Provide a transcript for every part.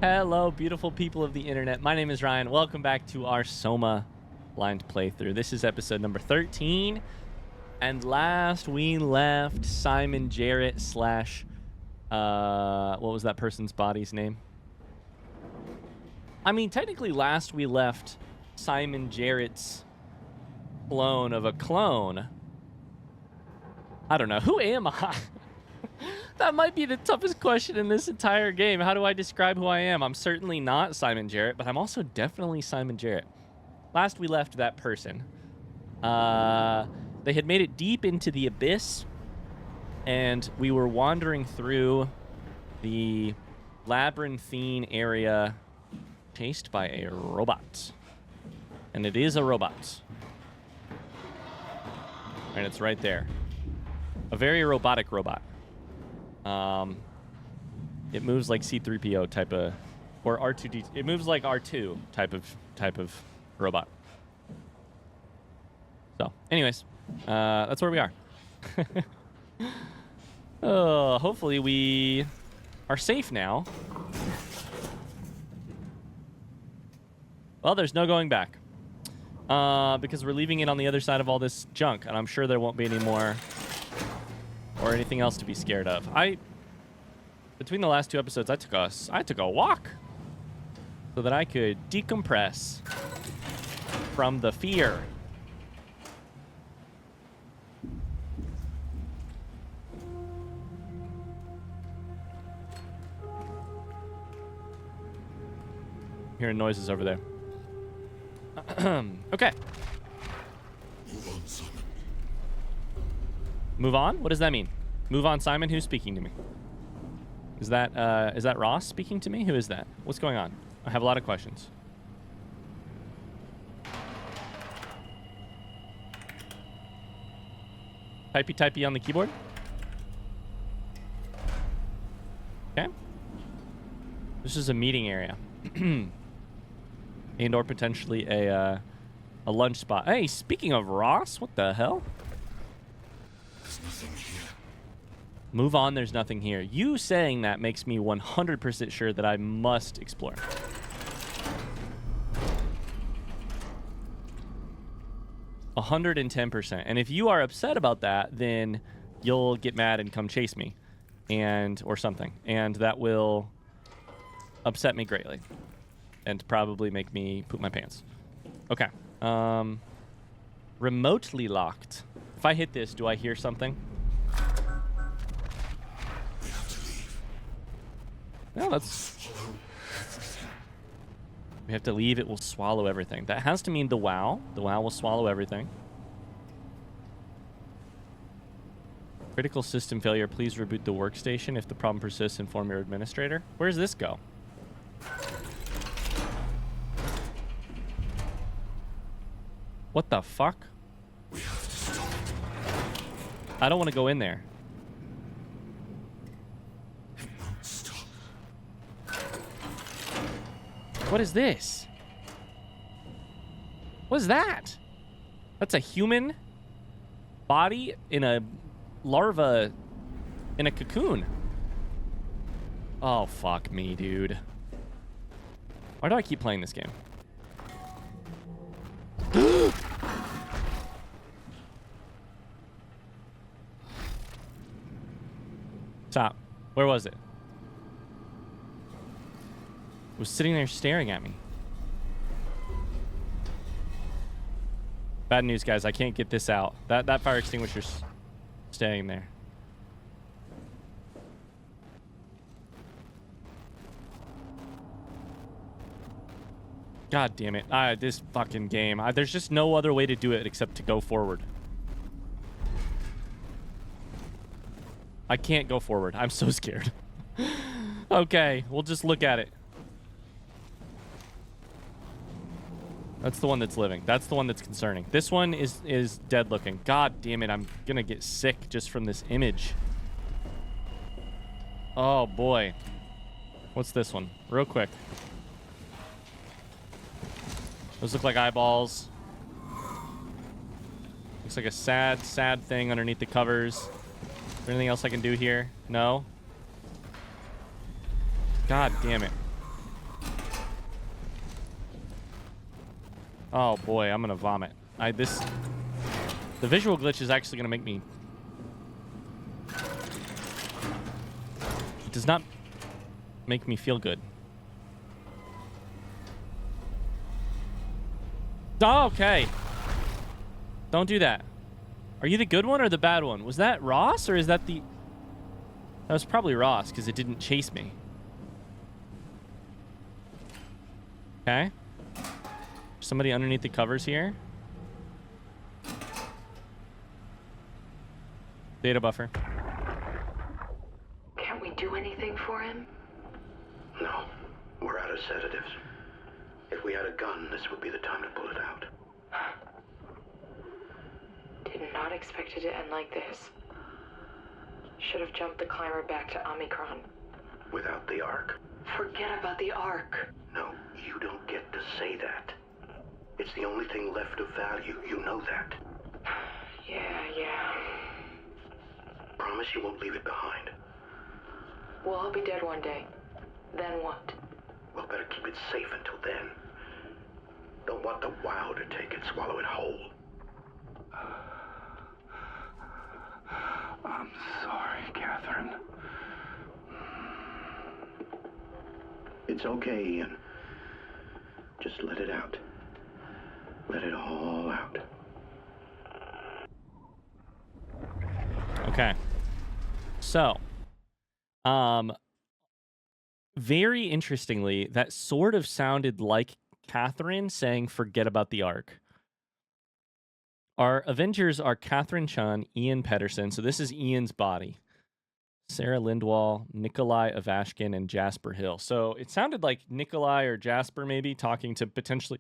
Hello, beautiful people of the internet. My name is Ryan. Welcome back to our Soma blind playthrough. This is episode number 13. And last we left Simon Jarrett slash... what was that person's body's name? I mean, technically last we left Simon Jarrett's clone of a clone. I don't know. Who am I? That might be the toughest question in this entire game. How do I describe who I am? I'm certainly not Simon Jarrett, but I'm also definitely Simon Jarrett. Last we left that person, they had made it deep into the abyss, and we were wandering through the labyrinthine area chased by a robot. And it is a robot. And it's right there. A very robotic robot. It moves like C-3PO type of, or R2D. It moves like R2 type of robot. So, anyways, that's where we are. Hopefully we are safe now. Well, there's no going back. Because we're leaving it on the other side of all this junk, and I'm sure there won't be any more or anything else to be scared of. Between the last two episodes, I took a walk so that I could decompress from the fear. Hearing noises over there. Okay. Move on, Simon. Move on? What does that mean? Move on, Simon? Who's speaking to me? Is that Ross speaking to me? Who is that? What's going on? I have a lot of questions. Typey on the keyboard. Okay. This is a meeting area. And or potentially a lunch spot. Hey, speaking of Ross, what the hell? There's nothing here. Move on, there's nothing here. You saying that makes me 100% sure that I must explore. A 110%. And if you are upset about that, then you'll get mad and come chase me. Or something. And that will upset me greatly. And probably make me poop my pants. Okay. Remotely locked. If I hit this, do I hear something? We have to leave. No, that's... We have to leave. It will swallow everything. That has to mean the WoW. The WoW will swallow everything. Critical system failure. Please reboot the workstation. If the problem persists, inform your administrator. Where does this go? What the fuck? We have to stop it. I don't want to go in there. It won't stop. What is this? What is that? That's a human body in a larva in a cocoon. Oh, fuck me, dude. Why do I keep playing this game? Stop. Where was it? It was sitting there staring at me. Bad news, guys. I can't get this out. That fire extinguisher's staying there. God damn it. This fucking game. There's just no other way to do it except to go forward. I can't go forward. I'm so scared. Okay, we'll just look at it. That's the one that's living. That's the one that's concerning. This one is dead looking. God damn it, I'm gonna get sick just from this image. Oh boy. What's this one? Real quick. Those look like eyeballs. Looks like a sad, sad thing underneath the covers. Is there anything else I can do here? No? God damn it. Oh boy, I'm gonna vomit. The visual glitch is actually gonna make me. It does not make me feel good. Oh, okay. Don't do that. Are you the good one or the bad one? Was that Ross or is that the... That was probably Ross because it didn't chase me. Okay. Somebody underneath the covers here. Data buffer. Can't we do anything for him? No, we're out of sedatives. If we had a gun, this would be the time to pull it out. Did not expect it to end like this. Should have jumped the climber back to Omicron. Without the Ark. Forget about the Ark. No, you don't get to say that. It's the only thing left of value, you know that. Yeah. Promise you won't leave it behind. We'll all be dead one day. Then what? Well, better keep it safe until then. Don't want the WoW to take it, swallow it whole. I'm sorry, Catherine. It's okay, Ian. Just let it out. Let it all out. Okay. So, very interestingly, that sort of sounded like Catherine saying, forget about the Ark. Our Avengers are Catherine Chun, Ian Pedersen. So this is Ian's body. Sarah Lindwall, Nikolai Avashkin, and Jasper Hill. So it sounded like Nikolai or Jasper maybe talking to potentially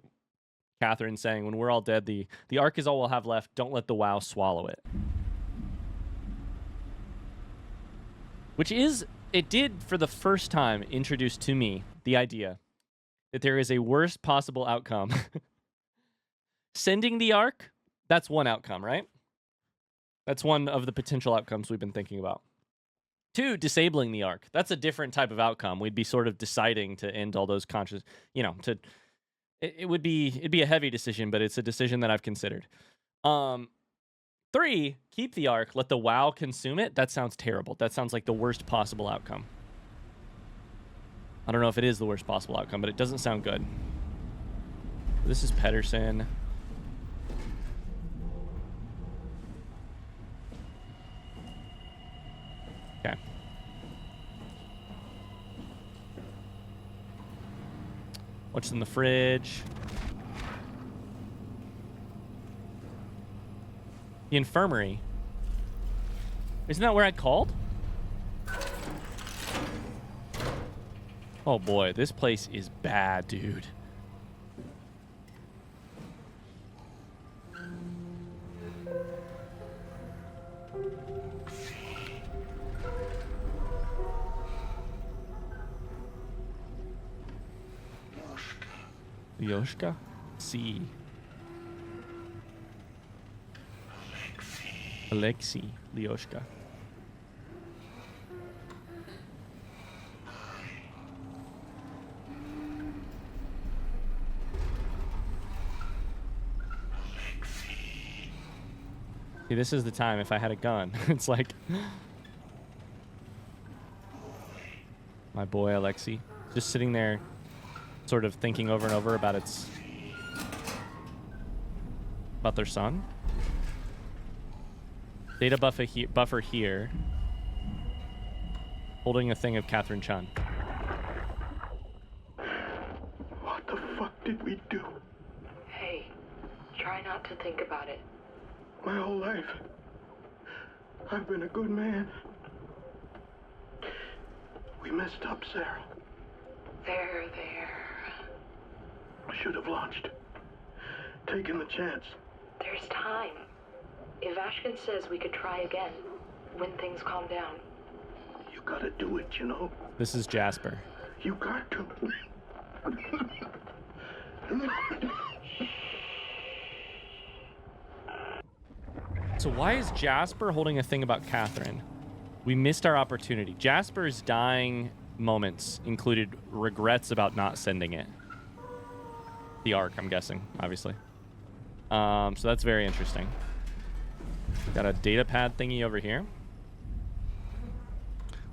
Catherine saying, when we're all dead, the Ark is all we'll have left. Don't let the WoW swallow it. Which is, it did for the first time introduce to me the idea that there is a worst possible outcome. Sending the Ark, that's one outcome, right? That's one of the potential outcomes we've been thinking about. 2, disabling the Ark. That's a different type of outcome. We'd be sort of deciding to end all those conscious, it'd be a heavy decision, but it's a decision that I've considered. 3, keep the Ark, let the WoW consume it. That sounds terrible. That sounds like the worst possible outcome. I don't know if it is the worst possible outcome, but it doesn't sound good. This is Pedersen. Okay. What's in the fridge? The infirmary. Isn't that where I called? Oh boy, this place is bad, dude. Yoshka? C. Alexei Lyoshka. See, this is the time if I had a gun. It's like... My boy Alexei. Just sitting there, sort of thinking over and over about about their son. Data buffer here. Holding a thing of Catherine Chun. What the fuck did we do? Hey, try not to think about it. My whole life, I've been a good man. We messed up, Sarah. There. I should have launched. Taken the chance. There's time. If Ashkin says we could try again, when things calm down. You gotta do it, you know? This is Jasper. You got to. So why is Jasper holding a thing about Catherine? We missed our opportunity. Jasper's dying moments included regrets about not sending it. The Ark, I'm guessing, obviously. So that's very interesting. Got a data pad thingy over here.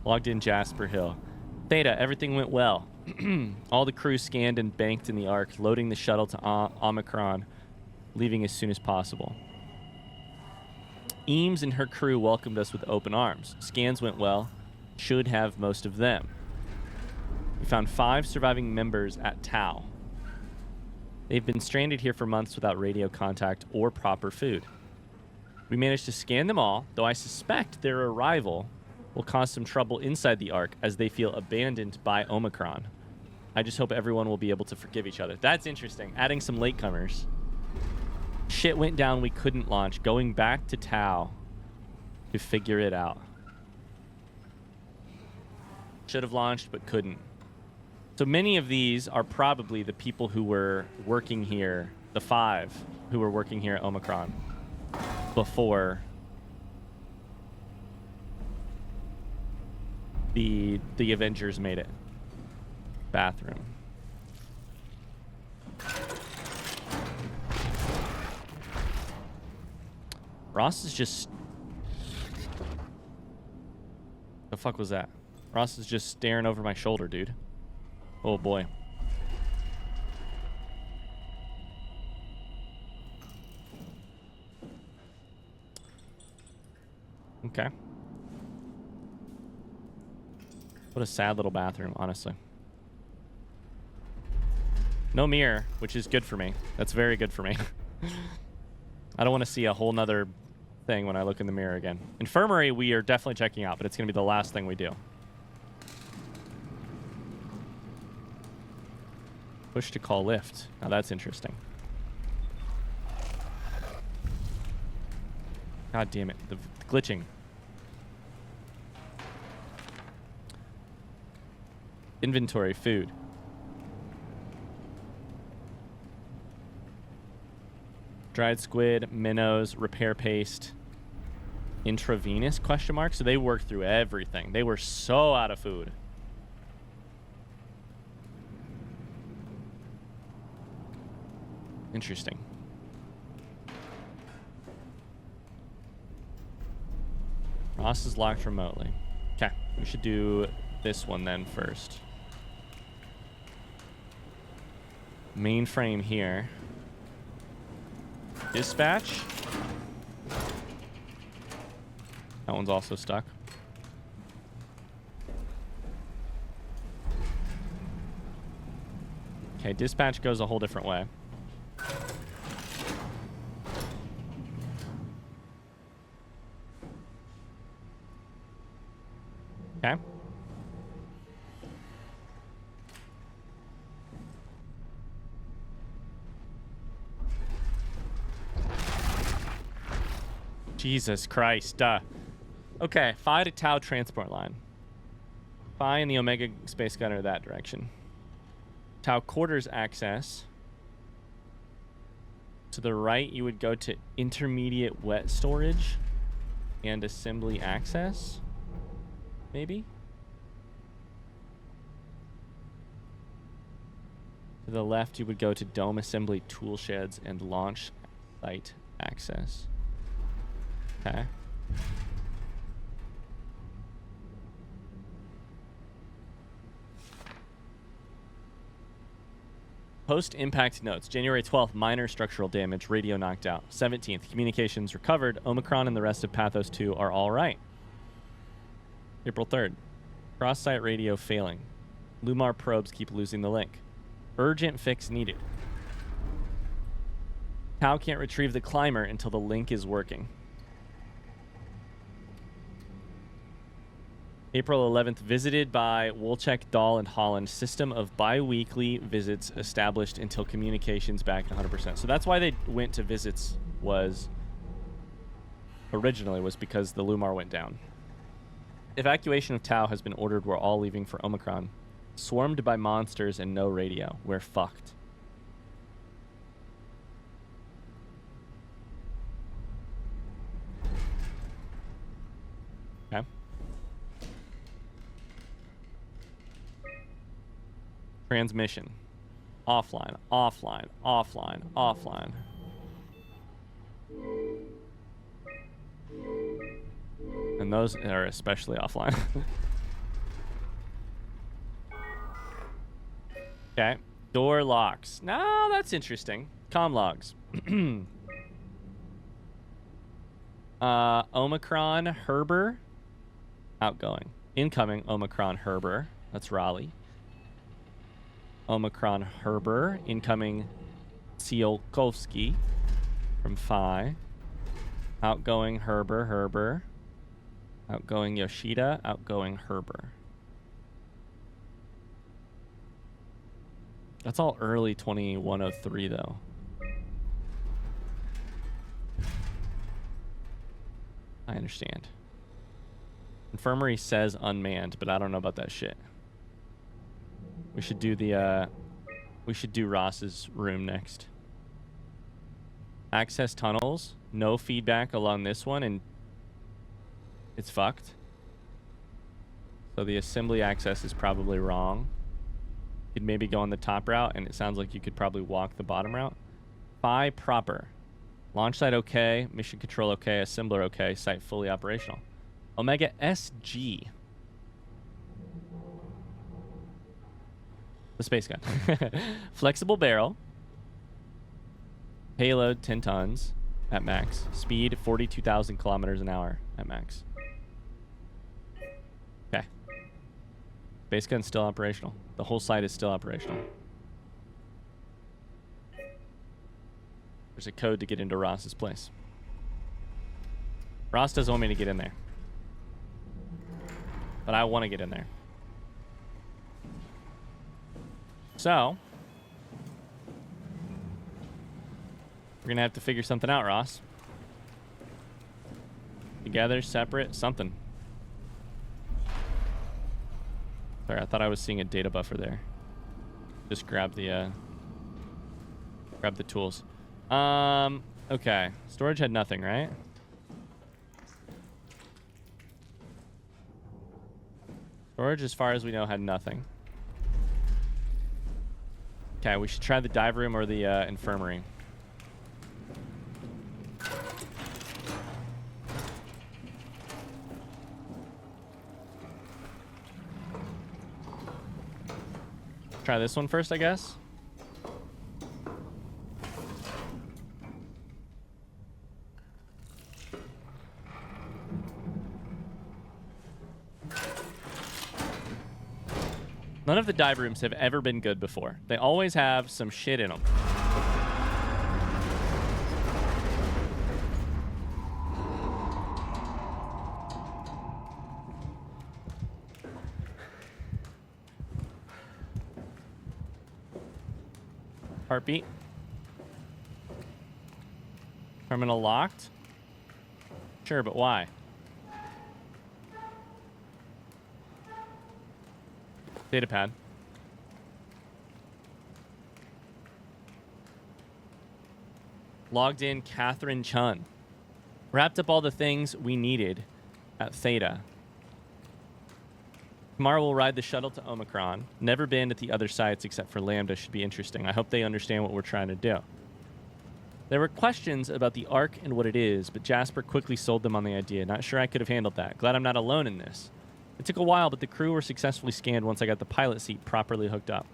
Logged in Jasper Hill. Theta, everything went well. All the crew scanned and banked in the Ark, loading the shuttle to Omicron, leaving as soon as possible. Eames and her crew welcomed us with open arms. Scans went well. Should have most of them. We found 5 surviving members at Tau. They've been stranded here for months without radio contact or proper food. We managed to scan them all, though I suspect their arrival will cause some trouble inside the Ark as they feel abandoned by Omicron. I just hope everyone will be able to forgive each other. That's interesting. Adding some latecomers. Shit went down, we couldn't launch. Going back to Tau to figure it out. Should have launched, but couldn't. So many of these are probably the people who were working here, the 5 who were working here at Omicron before the Avengers made it. Bathroom. Ross is just... The fuck was that? Ross is just staring over my shoulder, dude. Oh boy. Okay. What a sad little bathroom, honestly. No mirror, which is good for me. That's very good for me. I don't want to see a whole nother thing when I look in the mirror again. Infirmary, we are definitely checking out, but it's going to be the last thing we do. Push to call lift. Now that's interesting. God damn it. The glitching. Inventory, food. Dried squid, minnows, repair paste, intravenous question mark. So they worked through everything. They were so out of food. Interesting. Ross is locked remotely. Okay, we should do this one then first. Mainframe here. Dispatch. That one's also stuck. Okay, dispatch goes a whole different way. Okay. Jesus Christ. Okay, Phi to Tau transport line. Phi and the Omega space gunner that direction. Tau quarters access. To the right, you would go to intermediate wet storage and assembly access. Maybe? To the left, you would go to dome assembly tool sheds and launch site access. Okay. Post-impact notes. January 12th, minor structural damage, radio knocked out. 17th, communications recovered. Omicron and the rest of Pathos 2 are all right. April 3rd, cross-site radio failing. Lumar probes keep losing the link. Urgent fix needed. Tau can't retrieve the climber until the link is working. April 11th, visited by Wolchek, Dahl, and Holland. System of bi-weekly visits established until communications back at 100%. So that's why they went to visits originally was because the Lumar went down. Evacuation of Tau has been ordered. We're all leaving for Omicron. Swarmed by monsters and no radio. We're fucked. Okay. Transmission. Offline, offline, offline, offline. And those are especially offline. Okay. Door locks. No, that's interesting. Comm logs. Omicron Herber. Outgoing. Incoming Omicron Herber. That's Raleigh. Omicron Herber. Incoming Tsiolkovsky from Phi. Outgoing Herber. Outgoing Yoshida. Outgoing Herber. That's all early 2103 though. I understand. Infirmary says unmanned, but I don't know about that shit. We should do the we should do Ross's room next. Access tunnels, no feedback along this one, and it's fucked. So the assembly access is probably wrong. You'd maybe go on the top route, and it sounds like you could probably walk the bottom route. Phi proper. Launch site okay, mission control okay, assembler okay, site fully operational. Omega SG. The space gun. Flexible barrel. Payload 10 tons at max. Speed 42,000 kilometers an hour at max. Okay. Space gun's still operational. The whole site is still operational. There's a code to get into Ross's place. Ross doesn't want me to get in there. But I want to get in there. So, we're going to have to figure something out, Ross. Together, separate, something. Sorry, I thought I was seeing a data buffer there. Just grab the tools. Okay. Storage had nothing, right? Storage, as far as we know, had nothing. Okay, we should try the dive room or the infirmary. Try this one first, I guess. None of the dive rooms have ever been good before. They always have some shit in them. Heartbeat. Terminal locked. Sure, but why? Datapad. Logged in Catherine Chun. Wrapped up all the things we needed at Theta. Tomorrow we'll ride the shuttle to Omicron. Never been at the other sites except for Lambda. Should be interesting. I hope they understand what we're trying to do. There were questions about the Ark and what it is, but Jasper quickly sold them on the idea. Not sure I could have handled that. Glad I'm not alone in this. It took a while, but the crew were successfully scanned once I got the pilot seat properly hooked up.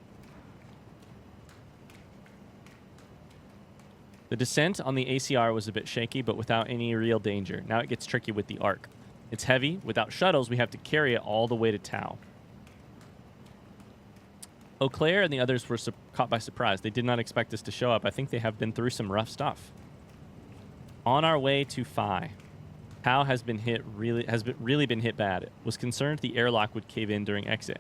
The descent on the ACR was a bit shaky, but without any real danger. Now it gets tricky with the Ark. It's heavy. Without shuttles, we have to carry it all the way to Tau. Eau Claire and the others were caught by surprise. They did not expect us to show up. I think they have been through some rough stuff. On our way to Phi. Tau has been really been hit bad. Was concerned the airlock would cave in during exit.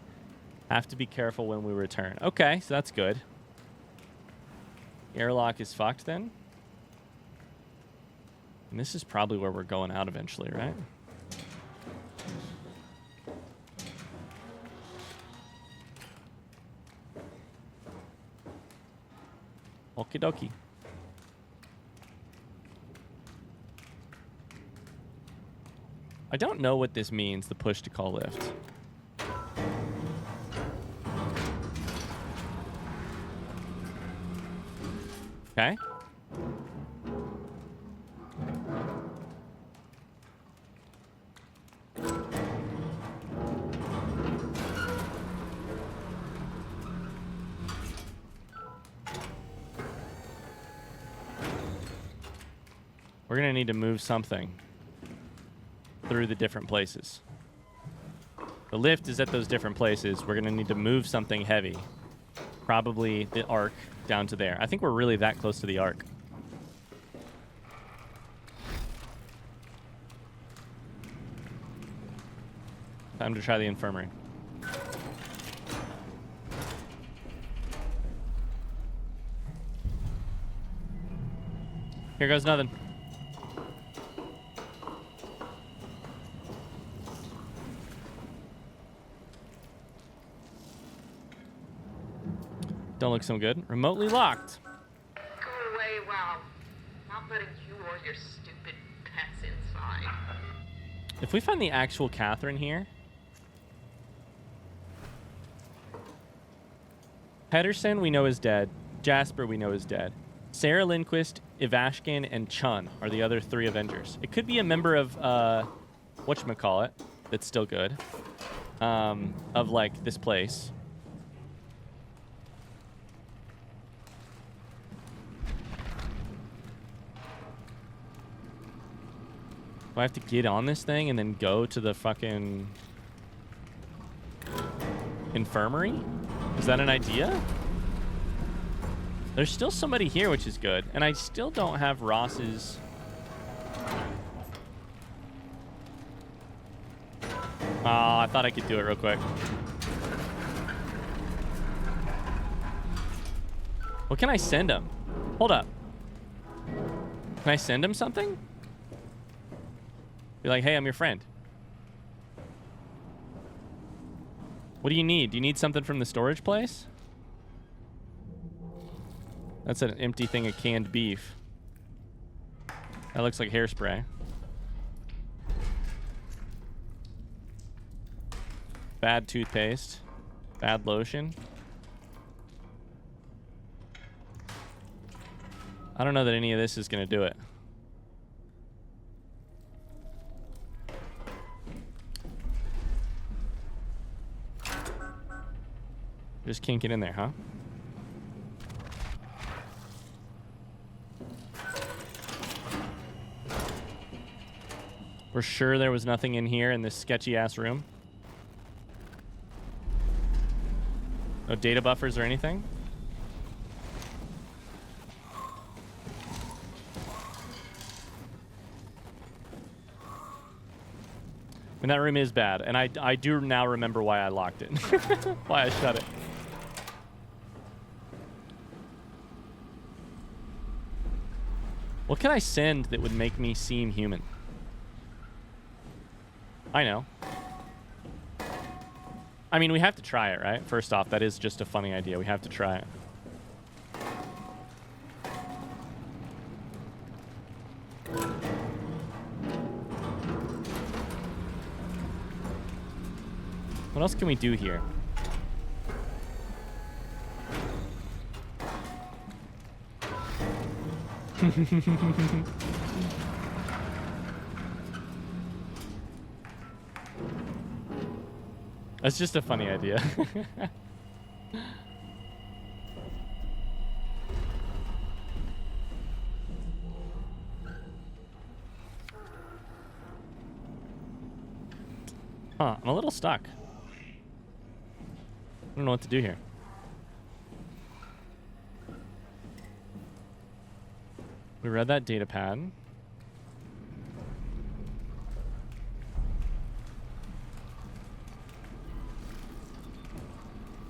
Have to be careful when we return. Okay, so that's good. Airlock is fucked then. And this is probably where we're going out eventually, right? Okie dokie. I don't know what this means, the push to call lift. Okay. We're going to need to move something through the different places. The lift is at those different places. We're going to need to move something heavy. Probably the arc down to there. I think we're really that close to the arc. Time to try the infirmary. Here goes nothing. Don't look so good. Remotely locked. Go away, wow. Not letting you or your stupid pets inside. If we find the actual Catherine here. Pedersen we know is dead. Jasper we know is dead. Sarah Lindquist, Ivashkin, and Chun are the other 3 Avengers. It could be a member of, whatchamacallit, that's still good. Of, like, this place. Do I have to get on this thing and then go to the fucking infirmary? Is that an idea? There's still somebody here, which is good. And I still don't have Ross's... Oh, I thought I could do it real quick. What can I send him? Hold up. Can I send him something? Be like, hey, I'm your friend. What do you need? Do you need something from the storage place? That's an empty thing of canned beef. That looks like hairspray. Bad toothpaste. Bad lotion. I don't know that any of this is going to do it. Just kink it in there, huh? We're sure there was nothing in here in this sketchy-ass room? No data buffers or anything? And that room is bad, and I do now remember why I locked it. Why I shut it. What can I send that would make me seem human? I know. I mean, we have to try it, right? First off, that is just a funny idea. We have to try it. What else can we do here? That's just a funny idea. Huh, I'm a little stuck. I don't know what to do here. We read that data pad.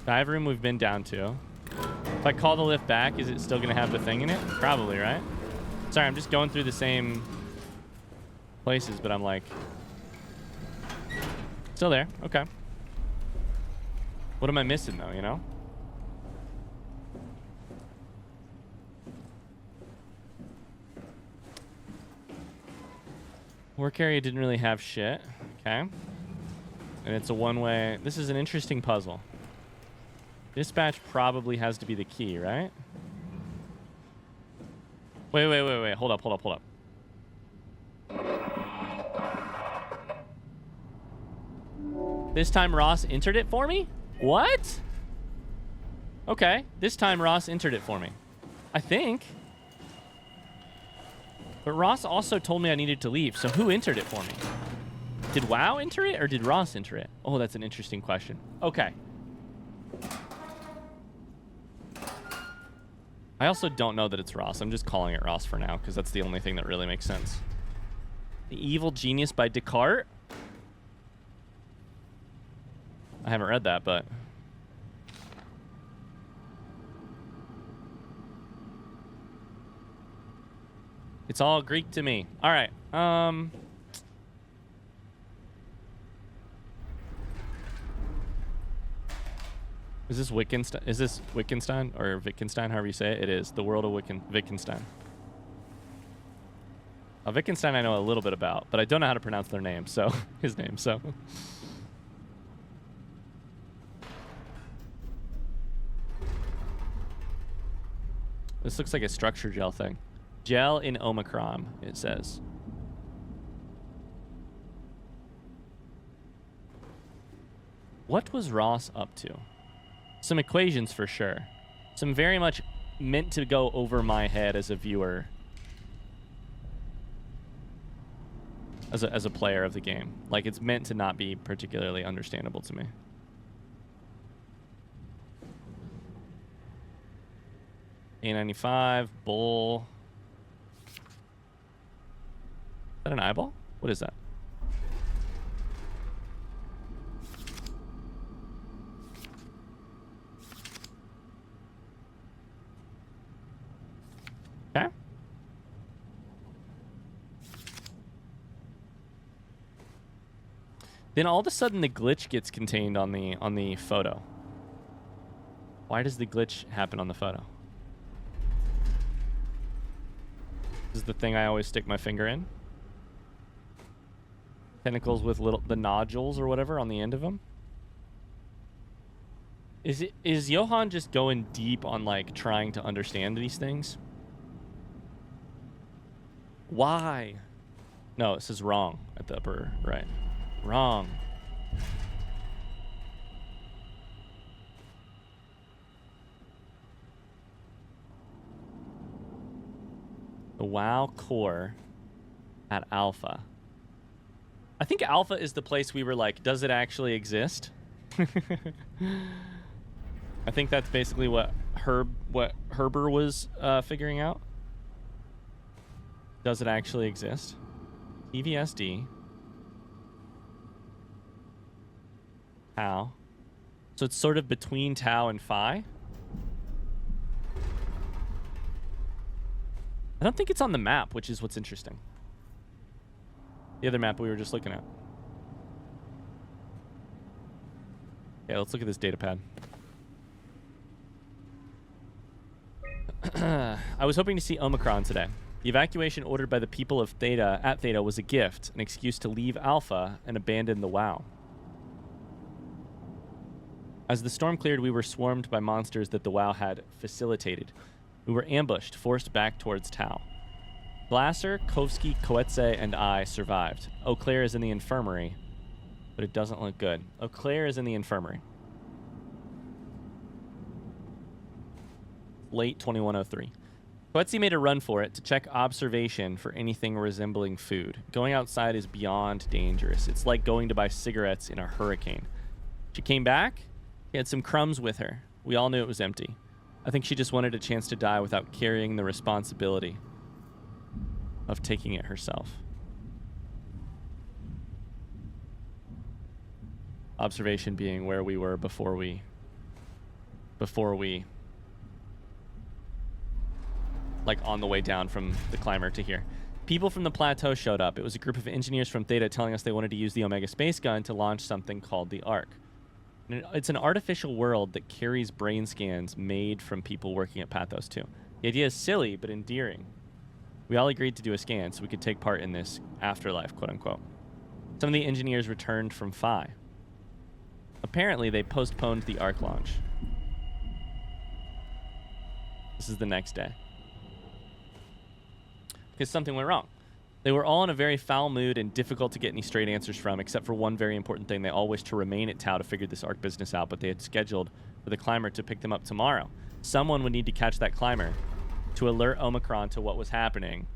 Dive room we've been down to. If I call the lift back, is it still going to have the thing in it? Probably, right? Sorry, I'm just going through the same places, but I'm like... Still there. Okay. What am I missing, though, you know? Work area didn't really have shit. Okay. And it's a one-way... This is an interesting puzzle. Dispatch probably has to be the key, right? Wait. Hold up. This time Ross entered it for me? What? Okay. This time Ross entered it for me. I think. But Ross also told me I needed to leave, so who entered it for me? Did WoW enter it, or did Ross enter it? Oh, that's an interesting question. Okay. I also don't know that it's Ross. I'm just calling it Ross for now, because that's the only thing that really makes sense. The Evil Genius by Descartes? I haven't read that, but... It's all Greek to me. All right. Is this Wittgenstein? Is this Wittgenstein or Wittgenstein, however you say it? It is. The world of Wittgenstein. Wittgenstein I know a little bit about, but I don't know how to pronounce their name, so... his name, so... This looks like a structure gel thing. Gel in Omicron, it says. What was Ross up to? Some equations for sure. Some very much meant to go over my head as a viewer. As a player of the game. Like, it's meant to not be particularly understandable to me. A95, bull. Is that an eyeball? What is that? Okay. Then all of a sudden the glitch gets contained on the photo. Why does the glitch happen on the photo? This is the thing I always stick my finger in. Tentacles with the nodules or whatever on the end of them. Is Johan just going deep on like trying to understand these things? Why? No, it says wrong at the upper right. Wrong. The WoW core at Alpha. I think Alpha is the place we were like, does it actually exist? I think that's basically what Herber was figuring out. Does it actually exist? EVSD. Tau. So it's sort of between Tau and Phi. I don't think it's on the map, which is what's interesting. The other map we were just looking at. Yeah, let's look at this data pad. I was hoping to see Omicron today. The evacuation ordered by the people of Theta at Theta was a gift, an excuse to leave Alpha and abandon the WoW. As the storm cleared, we were swarmed by monsters that the WoW had facilitated. We were ambushed, forced back towards Tau. Glasser, Kovsky, Koetze, and I survived. Eau Claire is in the infirmary, but it doesn't look good. Eau Claire is in the infirmary. Late 2103. Koetze made a run for it to check observation for anything resembling food. Going outside is beyond dangerous. It's like going to buy cigarettes in a hurricane. She came back. She had some crumbs with her. We all knew it was empty. I think she just wanted a chance to die without carrying the responsibility of taking it herself. Observation being where we were before we like on the way down from the climber to here. People from the plateau showed up. It was a group of engineers from Theta telling us they wanted to use the Omega space gun to launch something called the Ark. It's an artificial world that carries brain scans made from people working at Pathos 2. The idea is silly, but endearing. We all agreed to do a scan so we could take part in this afterlife, quote unquote. Some of the engineers returned from Phi. Apparently, they postponed the Ark launch. This is the next day. Because something went wrong. They were all in a very foul mood and difficult to get any straight answers from, except for one very important thing. They all wished to remain at Tau to figure this Ark business out, but they had scheduled for the climber to pick them up tomorrow. Someone would need to catch that climber to alert Omicron to what was happening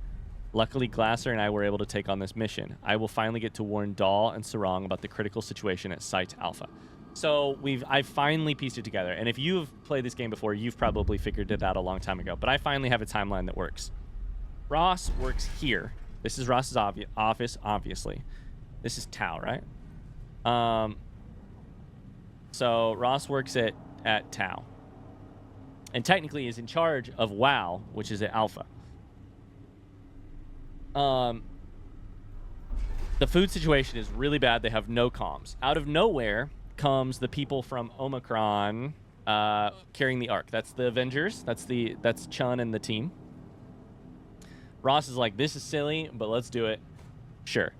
Luckily, Glasser and I were able to take on this mission. I will finally get to warn Dahl and Sarong about the critical situation at Site Alpha. So I finally pieced it together. And if you've played this game before, you've probably figured it out a long time ago. But I finally have a timeline that works. Ross works here. This is Ross's office, obviously. This is Tau, right? So Ross works at Tau. And technically is in charge of WoW, which is at Alpha. The food situation is really bad. They have no comms. Out of nowhere comes the people from Omicron carrying the Ark. That's the Avengers. That's Chun and the team. Ross is like, this is silly, but let's do it. Sure.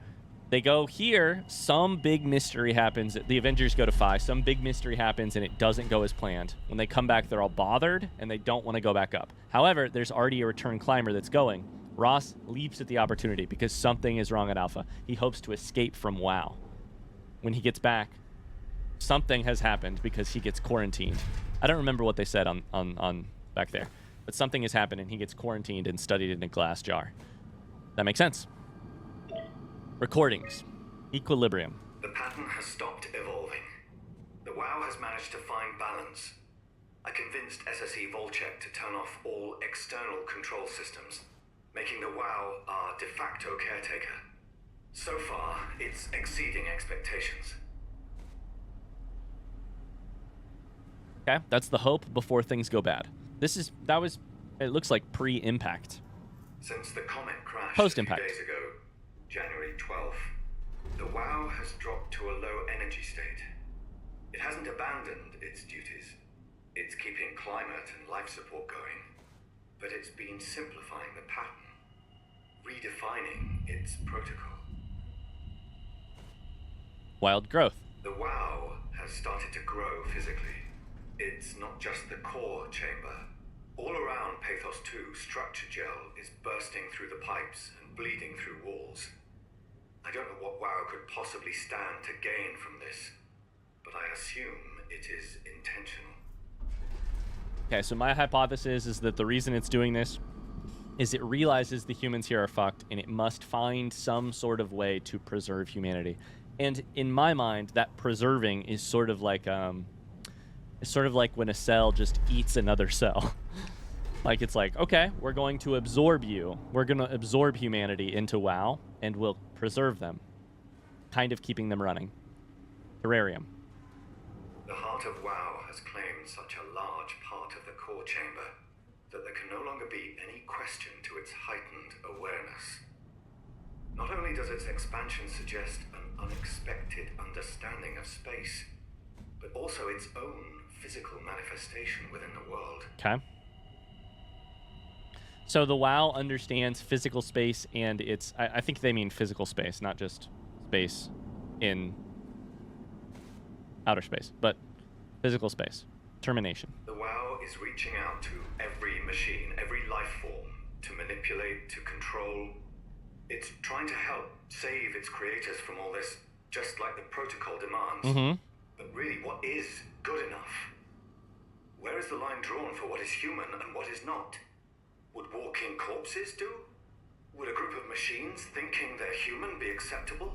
They go here. Some big mystery happens. The Avengers go to Phi. Some big mystery happens, and it doesn't go as planned. When they come back, they're all bothered, and they don't want to go back up. However, there's already a return climber that's going. Ross leaps at the opportunity because something is wrong at Alpha. He hopes to escape from WoW. When he gets back, something has happened because he gets quarantined. I don't remember what they said on back there, but something has happened, and he gets quarantined and studied in a glass jar. That makes sense. Recordings. Equilibrium. The pattern has stopped evolving. The WoW has managed to find balance. I convinced SSE Volcheck to turn off all external control systems, making the WoW our de facto caretaker. So far, it's exceeding expectations. Okay, that's the hope before things go bad. It looks like pre-impact. Since the comet crashed Post-impact. 2 days ago, January 12th, the WoW has dropped to a low energy state. It hasn't abandoned its duties. It's keeping climate and life support going, but it's been simplifying the pattern, redefining its protocol. Wild growth. The WoW has started to grow physically. It's not just the core chamber. All around Pathos 2, structure gel is bursting through the pipes and bleeding through walls. I don't know what WoW could possibly stand to gain from this, but I assume it is intentional. Okay, so my hypothesis is that the reason it's doing this is it realizes the humans here are fucked, and it must find some sort of way to preserve humanity. And in my mind, that preserving is sort of like when a cell just eats another cell. Like, it's like, okay, we're going to absorb you. We're going to absorb humanity into WoW, and we'll preserve them, kind of keeping them running. Terrarium. The heart of WoW has claimed such a large part of the core chamber that there can no longer be any question to its heightened awareness. Not only does its expansion suggest an unexpected understanding of space, but also its own physical manifestation within the world. Okay. So the WoW understands physical space, and I think they mean physical space, not just space in outer space, but physical space. Termination. The WoW is reaching out to every machine, every life form, to manipulate, to control. It's trying to help save its creators from all this, just like the protocol demands. Mm-hmm. But really, what is good enough? Where is the line drawn for what is human and what is not? Would walking corpses do? Would a group of machines thinking they're human be acceptable?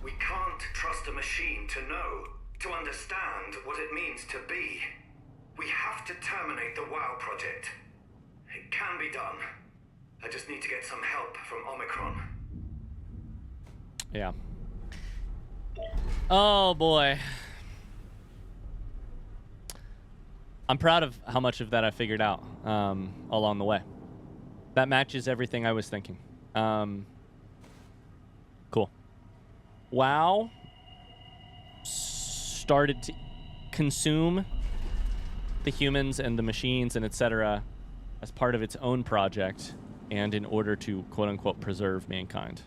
We can't trust a machine to know, to understand what it means to be. We have to terminate the WoW project. It can be done. I just need to get some help from Omicron. Yeah. Oh, boy. I'm proud of how much of that I figured out along the way. That matches everything I was thinking. Cool. WoW started to consume the humans and the machines and etc. as part of its own project, and in order to quote-unquote preserve mankind.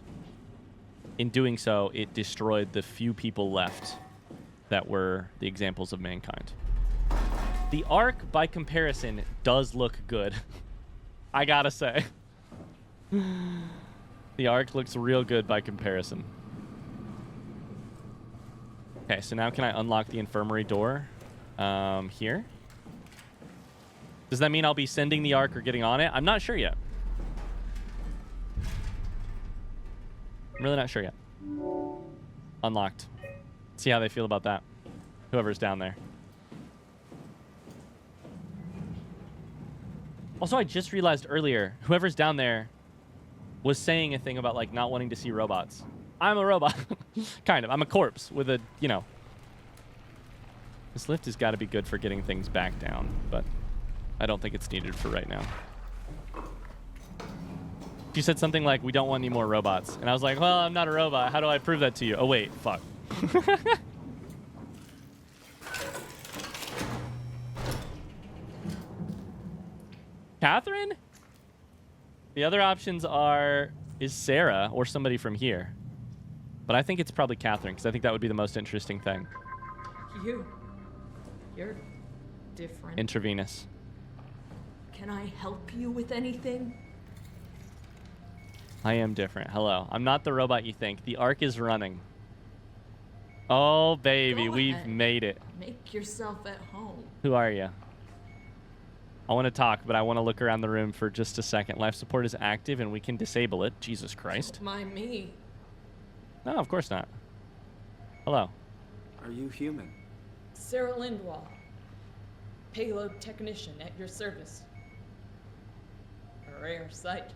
In doing so, it destroyed the few people left that were the examples of mankind. The Ark, by comparison, does look good. I gotta say. The Ark looks real good by comparison. Okay, so now can I unlock the infirmary door? Here? Does that mean I'll be sending the Ark or getting on it? I'm not sure yet. I'm really not sure yet. Unlocked. See how they feel about that. Whoever's down there. Also, I just realized earlier, whoever's down there was saying a thing about, like, not wanting to see robots. I'm a robot. Kind of. I'm a corpse with a, you know. This lift has got to be good for getting things back down, but I don't think it's needed for right now. She said something like, we don't want any more robots. And I was like, well, I'm not a robot. How do I prove that to you? Oh, wait. Fuck. Catherine? The other options is Sarah or somebody from here. But I think it's probably Catherine, because I think that would be the most interesting thing. You're different. Intravenous. Can I help you with anything? I am different. Hello. I'm not the robot you think. The arc is running. Oh, baby. Go We've ahead. made it. Make yourself at home. Who are you? I want to talk, but I want to look around the room for just a second. Life support is active, and we can disable it. Jesus Christ. Don't mind me. No, of course not. Hello. Are you human? Sarah Lindwall. Payload technician at your service. A rare sight.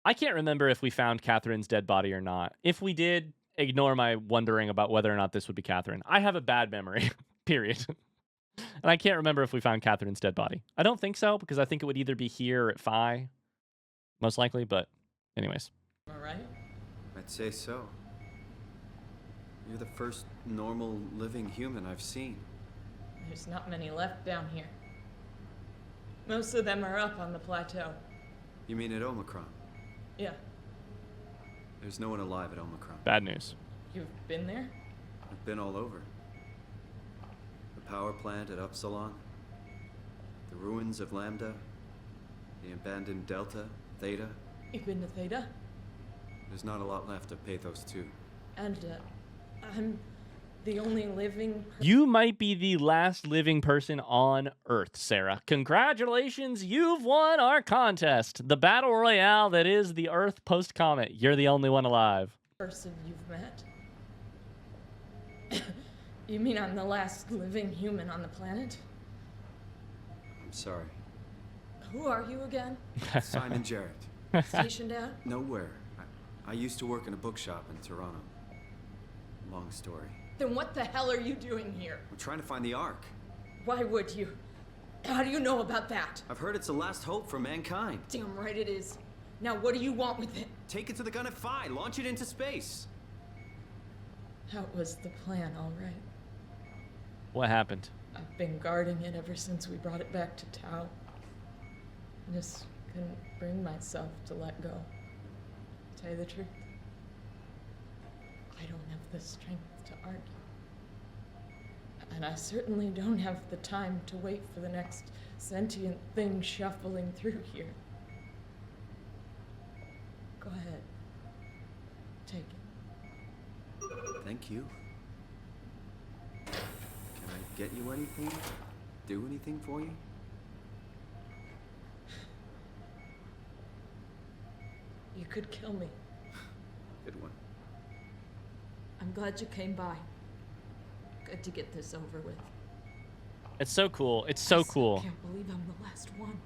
I can't remember if we found Catherine's dead body or not. If we did, ignore my wondering about whether or not this would be Catherine. I have a bad memory, period. And I can't remember if we found Catherine's dead body. I don't think so, because I think it would either be here or at Phi. Most likely, but anyways. All right. I'd say so. You're the first normal living human I've seen. There's not many left down here. Most of them are up on the plateau. You mean at Omicron? Yeah. There's no one alive at Omicron. Bad news. You've been there? I've been all over. The power plant at Upsilon, the ruins of Lambda, the abandoned Delta, Theta. You've been to Theta? There's not a lot left of Pathos 2. And, I'm the only living... You might be the last living person on Earth, Sarah. Congratulations, you've won our contest. The battle royale that is the Earth post-comet. You're the only one alive. Person you've met? You mean I'm the last living human on the planet? I'm sorry. Who are you again? Simon Jarrett. Stationed out? Nowhere. I used to work in a bookshop in Toronto. Long story. Then what the hell are you doing here? We're trying to find the Ark. Why would you? How do you know about that? I've heard it's the last hope for mankind. Damn right it is. Now what do you want with it? Take it to the gun at Phi. Launch it into space. That was the plan, all right. What happened? I've been guarding it ever since we brought it back to Tau. I just couldn't bring myself to let go. To tell you the truth, I don't have the strength to argue. And I certainly don't have the time to wait for the next sentient thing shuffling through here. Go ahead. Take it. Thank you. Can I get you anything? Do anything for you? You could kill me. Good one. I'm glad you came by. Good to get this over with. It's so cool. It's so cool I can't believe I'm the last one.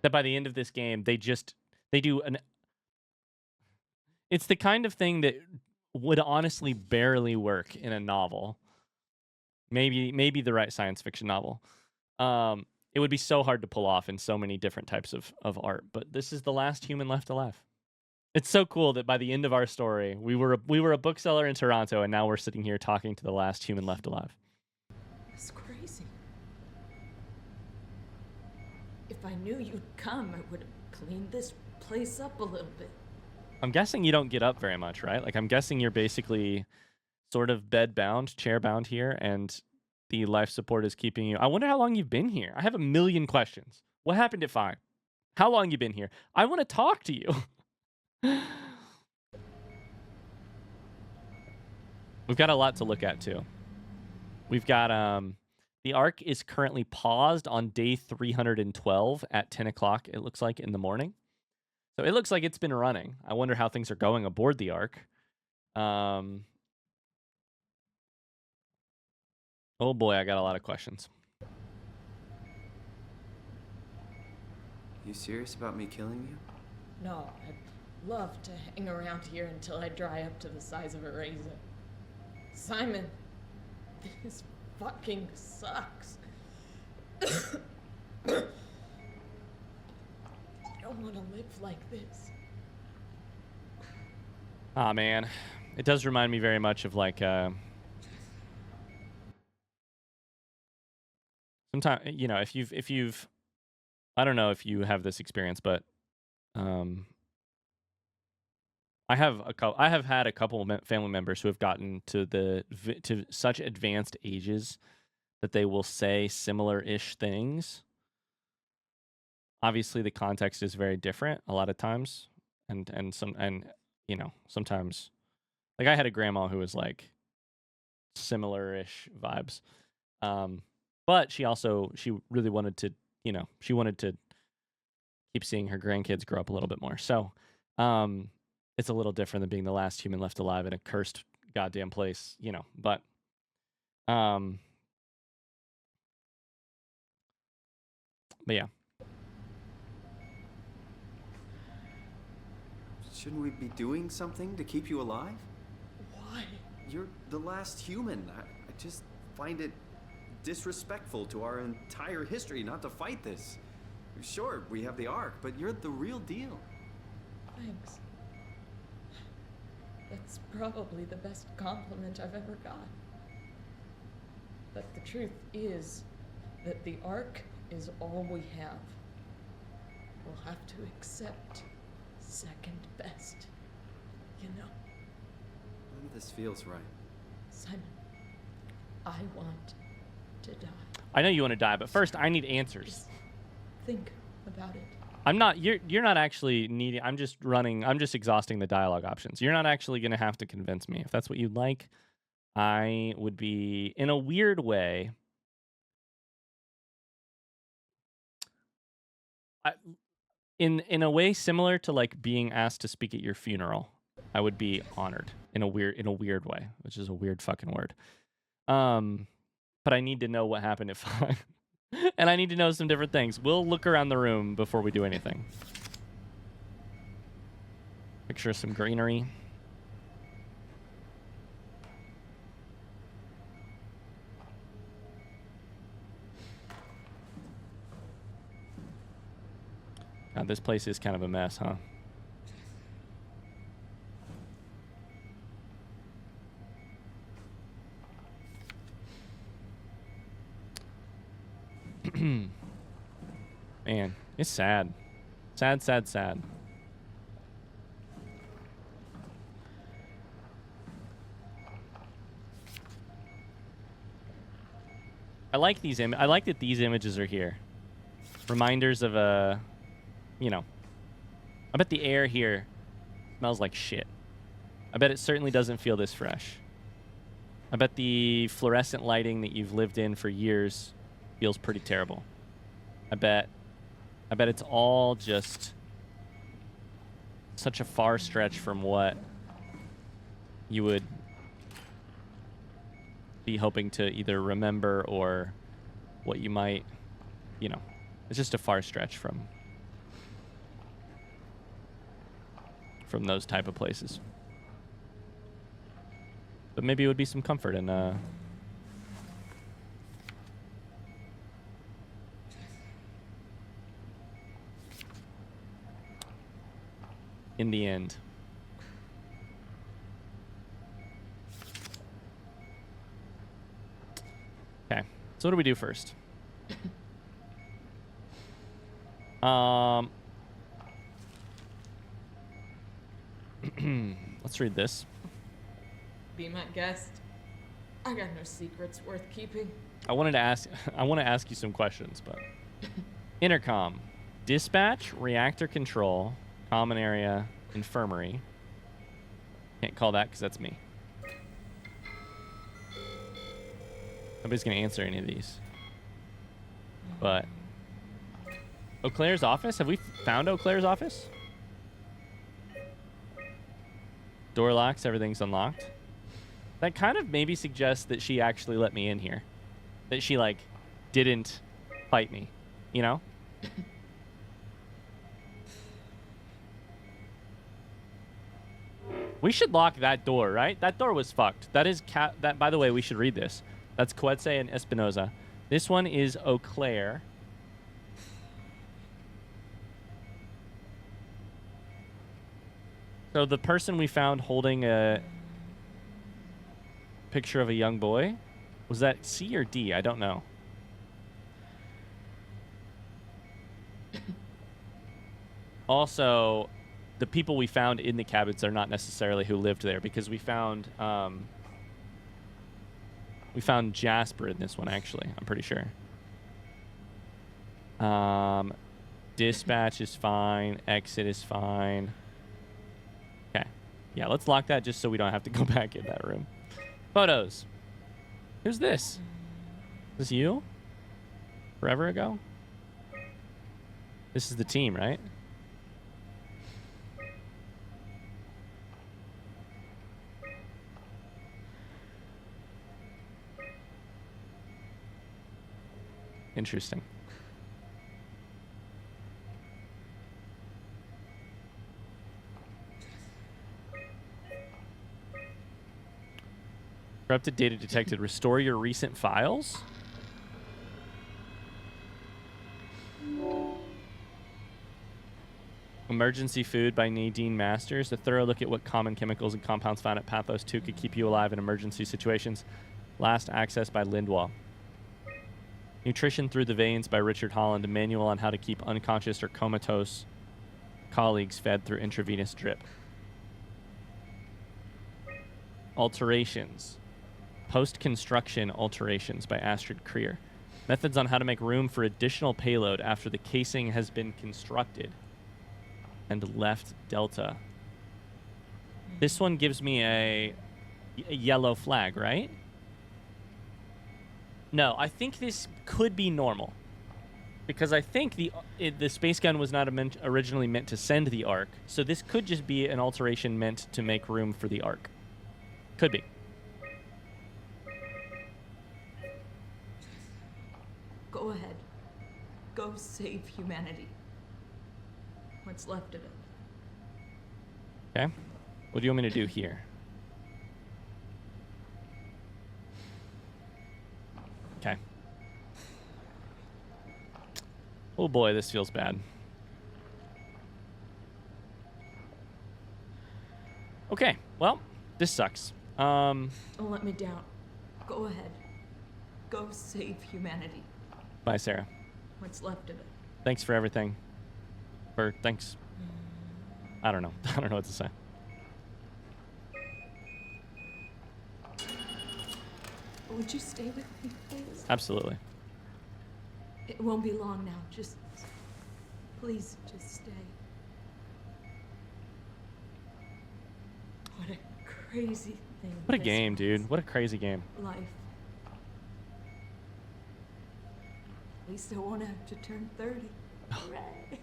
that by the end of this game, they do an... It's the kind of thing that would honestly barely work in a novel. Maybe the right science fiction novel. It would be so hard to pull off in so many different types of art, but this is the last human left alive. It's so cool that by the end of our story, we were a bookseller in Toronto, and now we're sitting here talking to the last human left alive. It's crazy. If I knew you'd come, I would have cleaned this place up a little bit. I'm guessing you don't get up very much, right? Like, I'm guessing you're basically sort of bed-bound, chair-bound here, and the life support is keeping you... I wonder how long you've been here. I have a million questions. What happened at 5? How long you been here? I want to talk to you. We've got a lot to look at, too. We've got... The arc is currently paused on day 312 at 10 o'clock, it looks like, in the morning. So it looks like it's been running. I wonder how things are going aboard the Ark. Oh boy, I got a lot of questions. You serious about me killing you? No, I'd love to hang around here until I dry up to the size of a raisin. Simon, this fucking sucks. I don't want to live like this. Ah, man. It does remind me very much of like sometimes, you know, if you've I don't know if you have this experience, but I have had a couple of family members who have gotten to such advanced ages that they will say similar-ish things. Obviously the context is very different a lot of times, and you know, sometimes, like, I had a grandma who was like similar-ish vibes. But she really wanted to, you know, she wanted to keep seeing her grandkids grow up a little bit more. So, it's a little different than being the last human left alive in a cursed goddamn place, you know, but yeah. Shouldn't we be doing something to keep you alive? Why? You're the last human. I just find it disrespectful to our entire history not to fight this. Sure, we have the Ark, but you're the real deal. Thanks. That's probably the best compliment I've ever got. But the truth is that the Ark is all we have. We'll have to accept second best, you know. None of this feels right. Simon, I want to die. I know you want to die, but first I need answers. Just think about it. I'm not, you're not actually needing, I'm just exhausting the dialogue options. You're not actually going to have to convince me. If that's what you'd like, I would be, in a weird way, in a way similar to like being asked to speak at your funeral. I would be honored in a weird way, which is a weird fucking word. But I need to know what happened if I and I need to know some different things. We'll look around the room before we do anything. Picture some greenery. God, this place is kind of a mess, huh? Man, it's sad. Sad, sad, sad. I like these I like that these images are here. Reminders of a, you know, I bet the air here smells like shit. I bet it certainly doesn't feel this fresh. I bet the fluorescent lighting that you've lived in for years feels pretty terrible. I bet it's all just such a far stretch from what you would be hoping to either remember or what you might, you know, it's just a far stretch from those type of places. But maybe it would be some comfort in the end. Okay, so what do we do first? Let's read this. Be my guest. I got no secrets worth keeping. I want to ask you some questions, but intercom, dispatch, reactor control, common area, infirmary. Can't call that because that's me. Nobody's gonna answer any of these. But Eau Claire's office? Have we found Eau Claire's office? Door locks, everything's unlocked. That kind of maybe suggests that she actually let me in here. That she, like, didn't fight me, you know? We should lock that door, right? That door was fucked. That is that. By the way, we should read this. That's Coetze and Espinoza. This one is Eau Claire. So the person we found holding a picture of a young boy, was that C or D? I don't know. Also, the people we found in the cabins are not necessarily who lived there, because we found Jasper in this one, actually. I'm pretty sure. Dispatch is fine. Exit is fine. Okay. Yeah, let's lock that just so we don't have to go back in that room. Photos. Who's this? Is this you? Forever ago? This is the team, right? Interesting. Corrupted data detected. Restore your recent files? Emergency Food by Nadine Masters. A thorough look at what common chemicals and compounds found at Pathos 2 could keep you alive in emergency situations. Last access by Lindwall. Nutrition Through the Veins by Richard Holland. A manual on how to keep unconscious or comatose colleagues fed through intravenous drip. Alterations. Post-construction alterations by Astrid Krier. Methods on how to make room for additional payload after the casing has been constructed. And left delta. This one gives me a yellow flag, right? No, I think this could be normal. Because I think the space gun was not originally meant to send the arc. So this could just be an alteration meant to make room for the arc. Could be. Go ahead. Go save humanity. What's left of it. Okay. What do you want me to do here? Okay. Oh boy, this feels bad. Okay, well, this sucks. Don't let me down. Go ahead. Go save humanity. Bye, Sarah. What's left of it. Thanks for everything. Or thanks. I don't know. I don't know what to say. Would you stay with me, please? Absolutely. It won't be long now. Just... please, just stay. What a crazy thing. What a this game, was. dude. What a crazy game. Life. At least I won't have to turn 30. Hooray!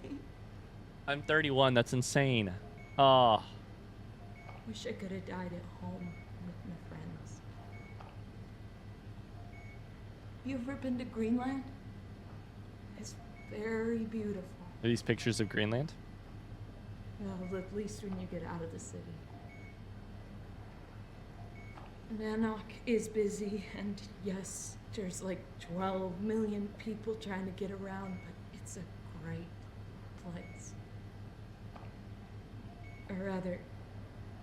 I'm 31. That's insane. Oh. Wish I could have died at home with my friends. You ever been to Greenland? It's very beautiful. Are these pictures of Greenland? Well, at least when you get out of the city. Nanook is busy, and yes, there's like 12 million people trying to get around, but it's a great place. Or rather,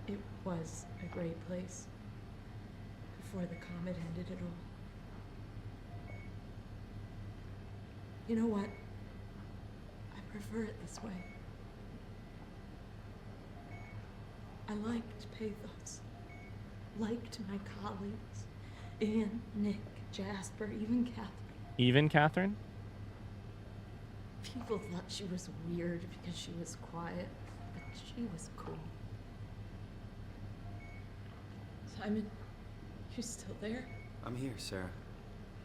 it was a great place before the comet ended it all. You know what? I prefer it this way. I liked Pathos. Liked my colleagues. Ian, Nick, Jasper, even Catherine. Even Catherine? People thought she was weird because she was quiet, but she was cool. Simon, you still there? I'm here, Sarah.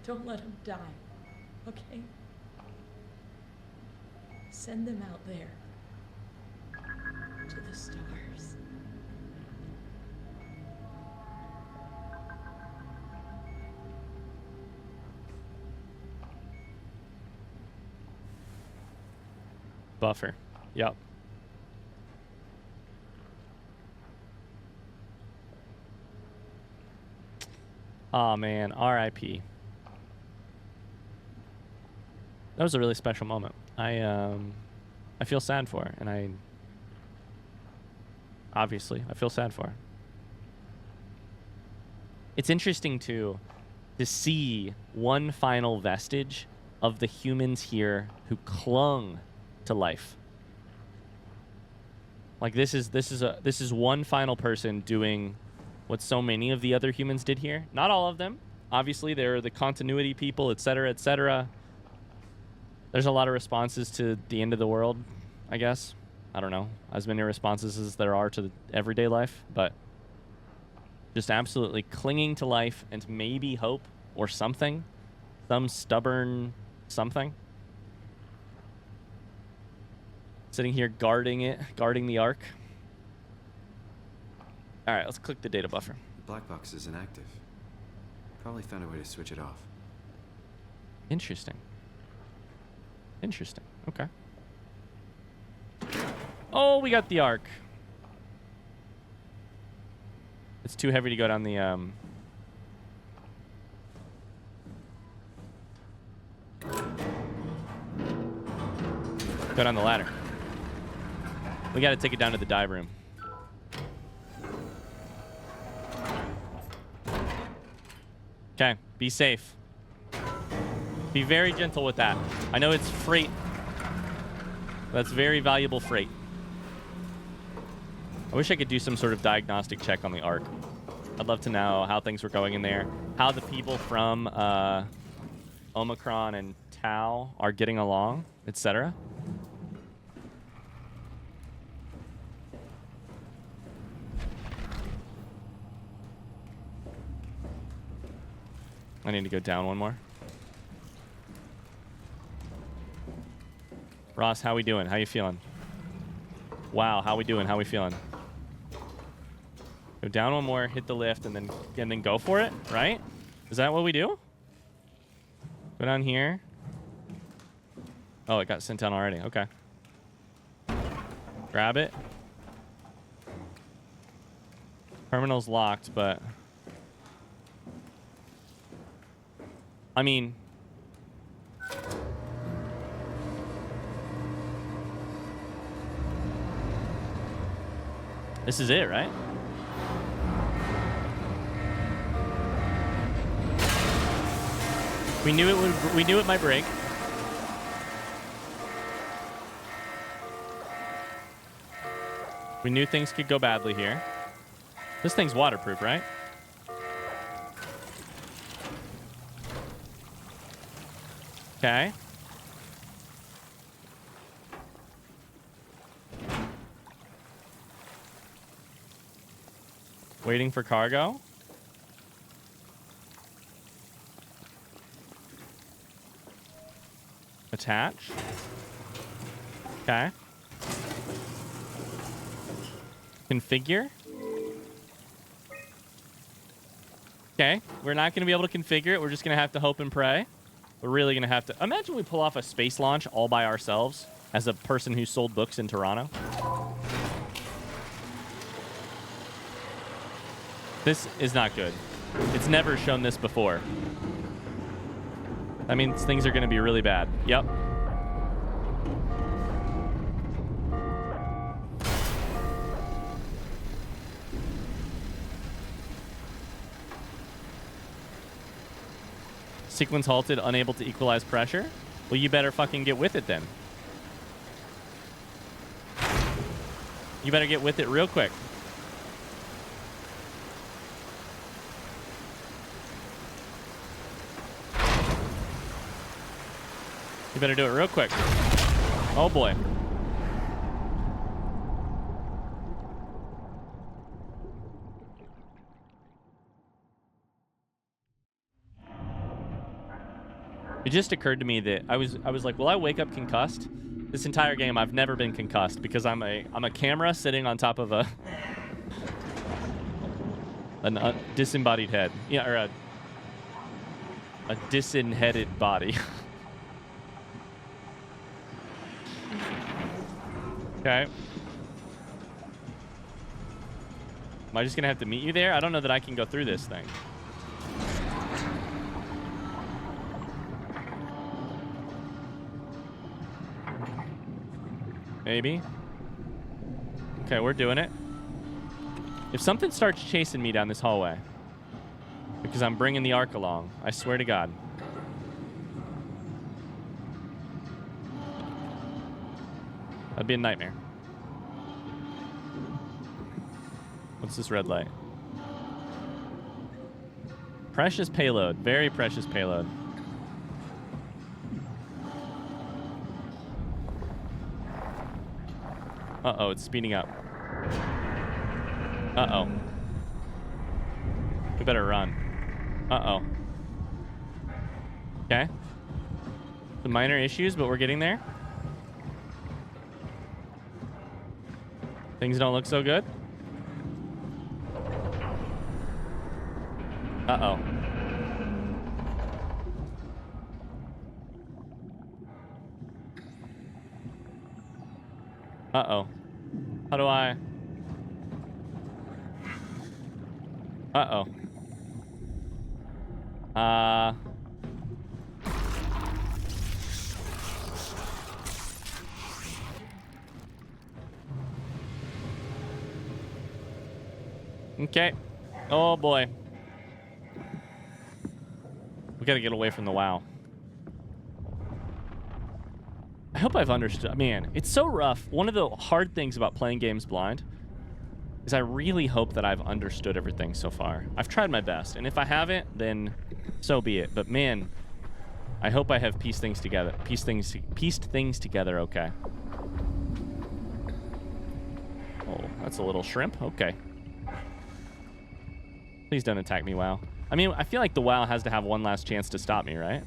Don't let him die, okay? Send them out there. To the stars. buffer. Yep. Oh man, R.I.P. That was a really special moment. I feel sad for her, and I feel sad for her. It's interesting to see one final vestige of the humans here who clung to life. Like this is one final person doing what so many of the other humans did here. Not all of them. Obviously, there are the continuity people, etc., etc. There's a lot of responses to the end of the world, I guess. I don't know. As many responses as there are to the everyday life, but just absolutely clinging to life and maybe hope or something. Some stubborn something. Sitting here guarding the Ark. All right, let's click the data buffer. The black box is inactive. Probably found a way to switch it off. Interesting. Interesting. Okay. Oh, we got the Ark. It's too heavy to go down the go down the ladder. We got to take it down to the dive room. Okay, be safe. Be very gentle with that. I know it's freight. That's very valuable freight. I wish I could do some sort of diagnostic check on the Ark. I'd love to know how things were going in there, how the people from Omicron and Tau are getting along, etc. I need to go down one more. Ross, how we doing? How you feeling? Wow, how we doing? How we feeling? Go down one more, hit the lift, and then go for it, right? Is that what we do? Go down here. Oh, it got sent down already. Okay. Grab it. Terminal's locked, but I mean, this is it, right? We knew it might break. We knew things could go badly here. This thing's waterproof, right? Okay. Waiting for cargo. Attach. Okay. Configure. Okay. We're not going to be able to configure it. We're just going to have to hope and pray. We're really going to have to... Imagine we pull off a space launch all by ourselves as a person who sold books in Toronto. This is not good. It's never shown this before. That means things are going to be really bad. Yep. Sequence halted, unable to equalize pressure. Well, you better fucking get with it then. You better get with it real quick. You better do it real quick. Oh boy. It just occurred to me that I was like, will I wake up concussed? This entire game I've never been concussed because I'm a camera sitting on top of a disembodied head. Yeah, or a disinheaded body. Okay. Am I just gonna have to meet you there? I don't know that I can go through this thing. Maybe. Okay, we're doing it. If something starts chasing me down this hallway, because I'm bringing the arc along, I swear to God. That'd be a nightmare. What's this red light? Precious payload. Very precious payload. Uh-oh, it's speeding up. Uh-oh. We better run. Uh-oh. Okay. Some minor issues, but we're getting there. Things don't look so good. Uh-oh. Uh-oh. How do I... Uh-oh. Okay. Oh, boy. We gotta get away from the WoW. I hope I've understood. Man, it's so rough. One of the hard things about playing games blind is I really hope that I've understood everything so far. I've tried my best, and if I haven't, then so be it. But man, I hope I have pieced things together. Pieced things together. Okay. Oh, that's a little shrimp. Okay. Please don't attack me, WoW. I mean, I feel like the WoW has to have one last chance to stop me, right?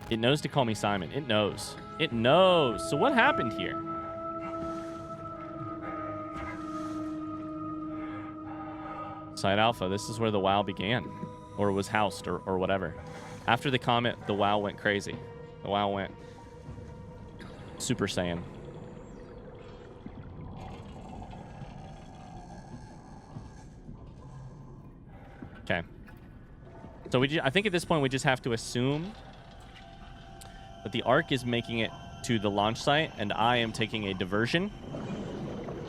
It knows to call me Simon. It knows. It knows. So what happened here? Site Alpha. This is where the WoW began. Or was housed or whatever. After the comet, the WoW went crazy. The WoW went Super Saiyan. Okay. So I think at this point we just have to assume that the Ark is making it to the launch site, and I am taking a diversion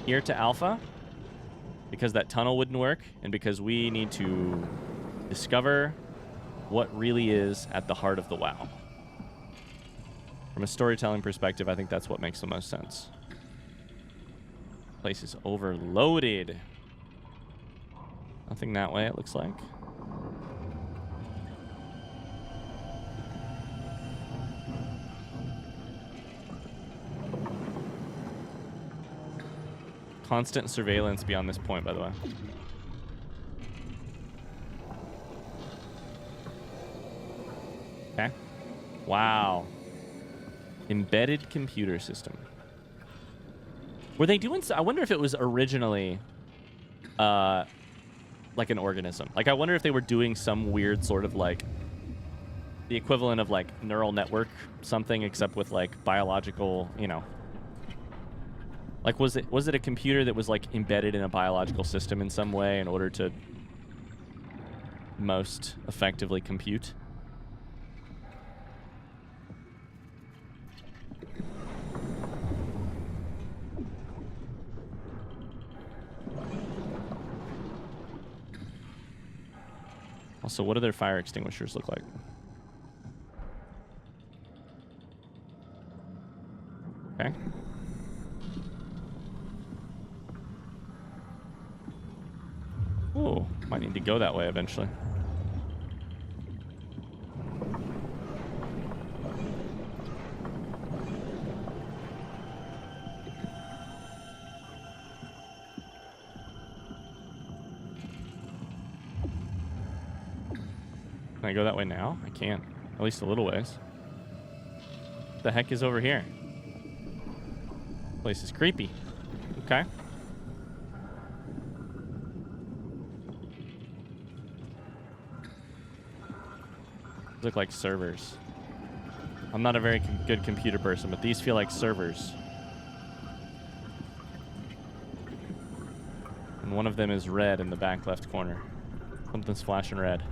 here to Alpha because that tunnel wouldn't work, and because we need to discover what really is at the heart of the WoW. From a storytelling perspective, I think that's what makes the most sense. Place is overloaded. Nothing that way, it looks like. Constant surveillance beyond this point, by the way. Okay. Wow. Embedded computer system. Were they doing... I wonder if it was originally like an organism. Like, I wonder if they were doing some weird sort of like the equivalent of like neural network something, except with like biological, you know. Like, was it a computer that was like embedded in a biological system in some way in order to most effectively compute? Also, what do their fire extinguishers look like? Okay. Oh, might need to go that way eventually. Can I go that way now? I can. At least a little ways. The heck is over here? Place is creepy. Okay. Look like servers. I'm not a very good computer person, but these feel like servers. And one of them is red in the back left corner. Something's flashing red.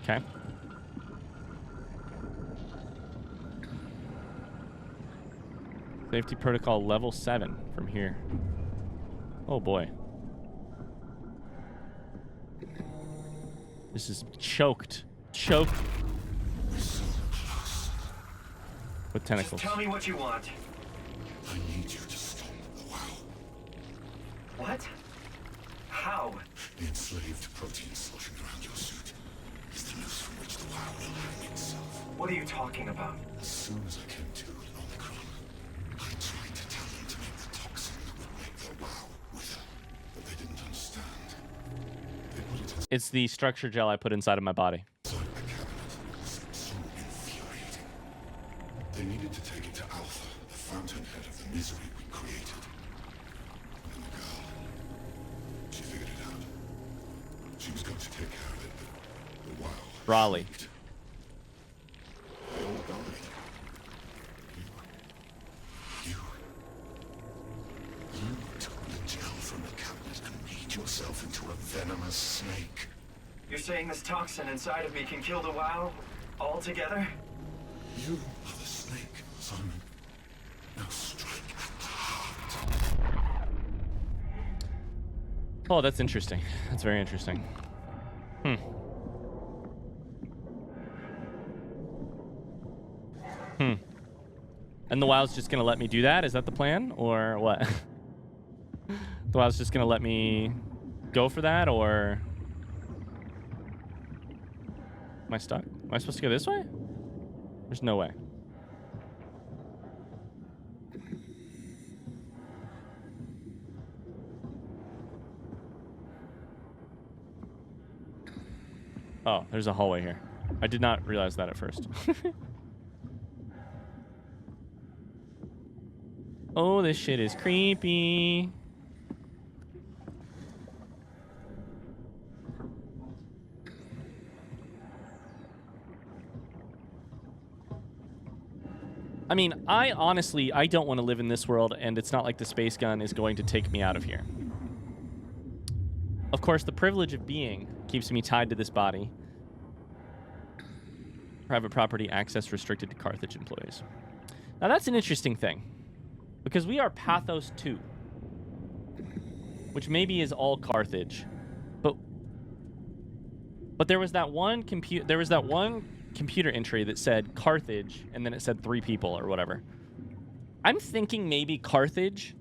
Okay. Safety protocol level 7 from here. Oh boy. This is choked. Choked. With tentacles. Just tell me what you want. I need you to stop the wow. What? How? The enslaved protein sloshing around your suit is the noose from which the wow will hang itself. What are you talking about? As soon as I came to in Omicron, I tried to tell them to make the toxin that would make their wow wither, but they didn't understand. They put it It's the structure gel I put inside of my body. inside the cabinet. It's so infuriating. They needed to take it to Alpha, the fountainhead of the misery we created. And the girl, she figured it out. She was going to take care of it, but the wow. Raleigh. They all died. You took the gel from the cabinet and made yourself into a venomous snake. You're saying this toxin inside of me can kill the WoW altogether? You are the snake, Simon. Now strike at the heart. Oh, that's interesting. That's very interesting. And the WoW's just gonna let me do that? Is that the plan? Or what? The WoW's just gonna let me go for that, or... Am I stuck? Am I supposed to go this way? There's no way. Oh, there's a hallway here. I did not realize that at first. Oh, this shit is creepy. I mean, I don't want to live in this world, and it's not like the space gun is going to take me out of here. Of course, the privilege of being keeps me tied to this body. Private property access restricted to Carthage employees. Now, that's an interesting thing, because we are Pathos 2, which maybe is all Carthage, but there was that one computer entry that said Carthage, and then it said 3 people or whatever. I'm thinking maybe Carthage.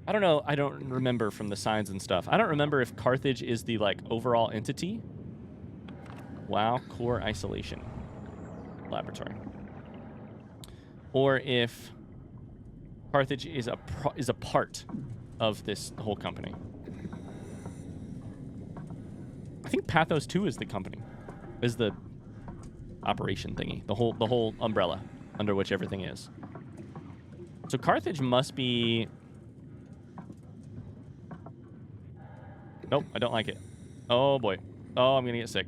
I don't know. I don't remember from the signs and stuff. I don't remember if Carthage is the like overall entity. Wow, core isolation laboratory, or if Carthage is a part of this whole company. I think Pathos 2 is the company. Is the operation thingy, the whole umbrella under which everything is. So Carthage must be... Nope, I don't like it. Oh boy. Oh, I'm gonna get sick.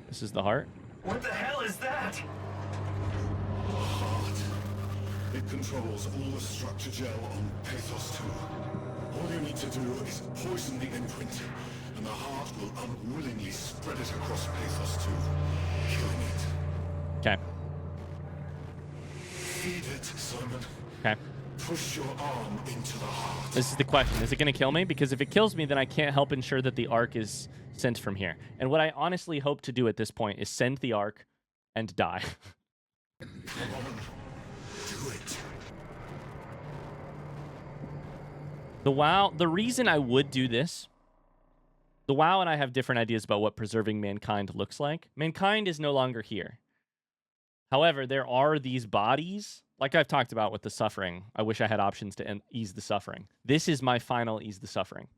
This is the heart. What the hell is that? Heart. It controls all the structure gel on Pathos 2. All you need to do is poison the imprint, and the heart will unwillingly spread it across Pathos 2, killing it. Okay. Feed it, Simon. Okay. Push your arm into the heart. This is the question. Is it going to kill me? Because if it kills me, then I can't help ensure that the Ark is sent from here. And what I honestly hope to do at this point is send the Ark and die. Come on. Do it. The reason I would do this The WoW and I have different ideas about what preserving mankind looks like. Mankind is no longer here. However, there are these bodies, like I've talked about with the suffering. I wish I had options to ease the suffering. This is my final ease the suffering,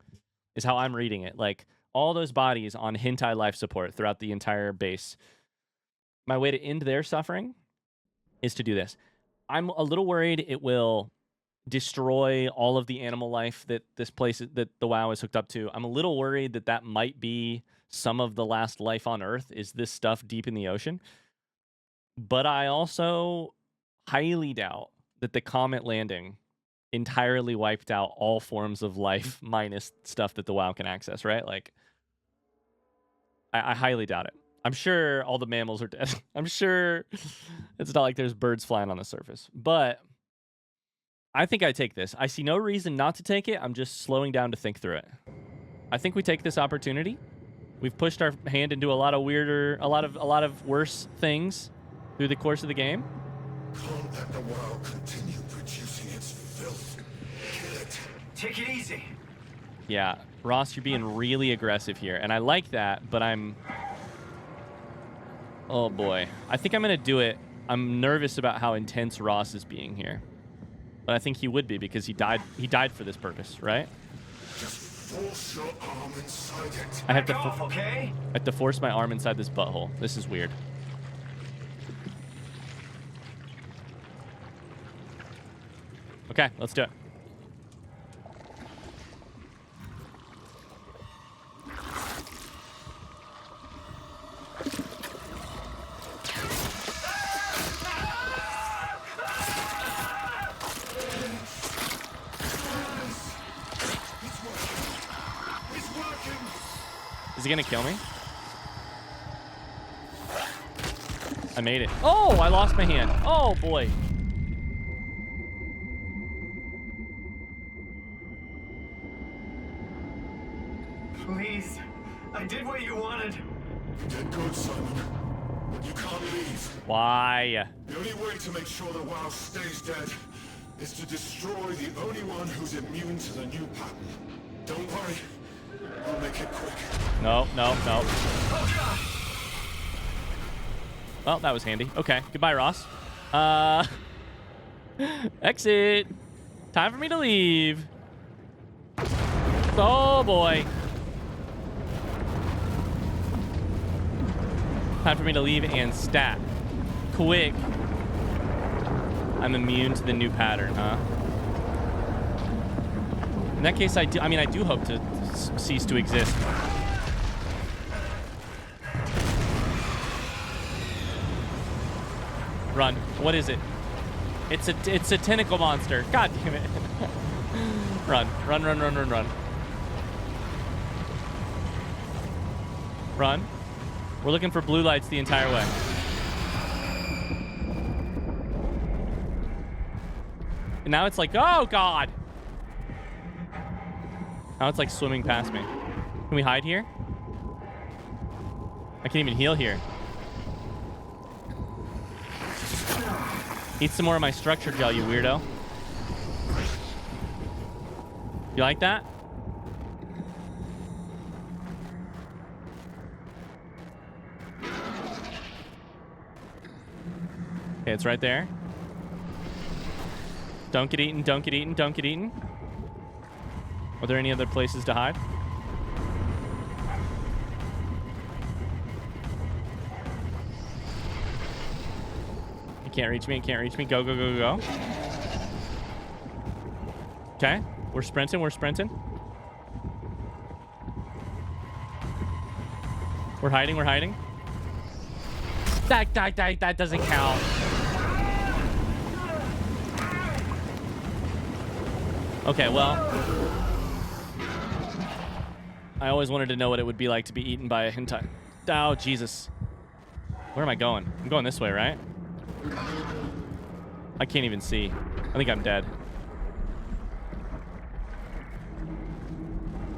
is how I'm reading it. Like, all those bodies on hentai life support throughout the entire base. My way to end their suffering is to do this. I'm a little worried it will destroy all of the animal life that this place, that the WoW is hooked up to. I'm a little worried that that might be some of the last life on Earth, is this stuff deep in the ocean. But I also highly doubt that the comet landing entirely wiped out all forms of life minus stuff that the WoW can access, right? Like, I highly doubt it. I'm sure all the mammals are dead. I'm sure it's not like there's birds flying on the surface. But I think I take this. I see no reason not to take it. I'm just slowing down to think through it. I think we take this opportunity. We've pushed our hand into a lot of weirder, a lot of worse things through the course of the game. Can't let the WoW continue producing its filth. Kill it. Take it easy. Yeah, Ross, you're being really aggressive here, and I like that, but I'm... Oh boy. I think I'm going to do it. I'm nervous about how intense Ross is being here. But I think he would be, because he died for this purpose, right? Just force your arm inside it. I have to Back off, okay? I have to force my arm inside this butthole. This is weird. Okay, let's do it. Is he gonna kill me? I made it. Oh, I lost my hand. Oh boy. Please. I did what you wanted. You did good, Simon. But you can't leave. Why? The only way to make sure the WoW stays dead is to destroy the only one who's immune to the new pattern. Don't worry. I'll make it quick. No, no, no. Well, that was handy. Okay, goodbye, Ross. Exit. Time for me to leave. Oh, boy. Time for me to leave and stat. Quick. I'm immune to the new pattern, huh? In that case, I do hope to cease to exist. Run. What is it? It's a tentacle monster. God damn it. Run. Run, run, run, run, run. Run. We're looking for blue lights the entire way. And now it's like, oh God. Now it's like swimming past me. Can we hide here? I can't even heal here. Eat some more of my structure gel, you weirdo. You like that? Okay, it's right there. Don't get eaten, don't get eaten, don't get eaten. Are there any other places to hide? You can't reach me, you can't reach me. Go, go, go, go. Okay, we're sprinting, we're sprinting. We're hiding, we're hiding. That doesn't count. Okay, well. I always wanted to know what it would be like to be eaten by a hentai. Oh, Jesus. Where am I going? I'm going this way, right? I can't even see. I think I'm dead.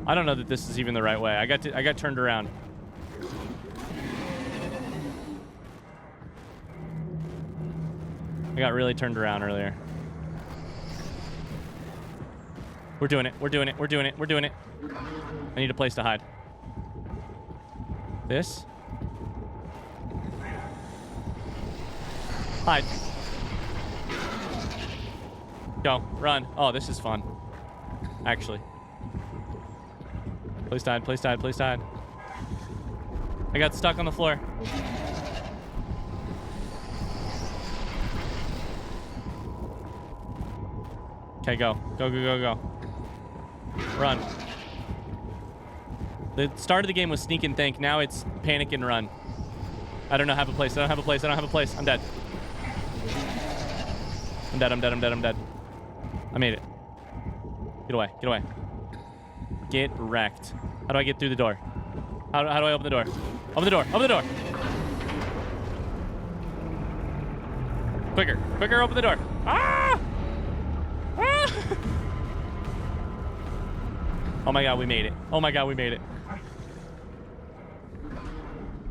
I don't know that this is even the right way. I got turned around. I got really turned around earlier. We're doing it. We're doing it. We're doing it. We're doing it. I need a place to hide. This. Hide. Go. Run. Oh, this is fun. Actually. Please hide. Please hide. Please hide. I got stuck on the floor. Okay, go. Go, go, go, go. Run. The start of the game was sneak and think. Now it's panic and run. I don't have a place. I don't have a place. I don't have a place. I'm dead. I'm dead. I'm dead. I'm dead. I'm dead. I made it. Get away. Get away. Get wrecked. How do I get through the door? How do I open the door? Open the door. Open the door. Quicker. Quicker. Open the door. Ah! Ah! Oh my god, we made it. Oh my god, we made it.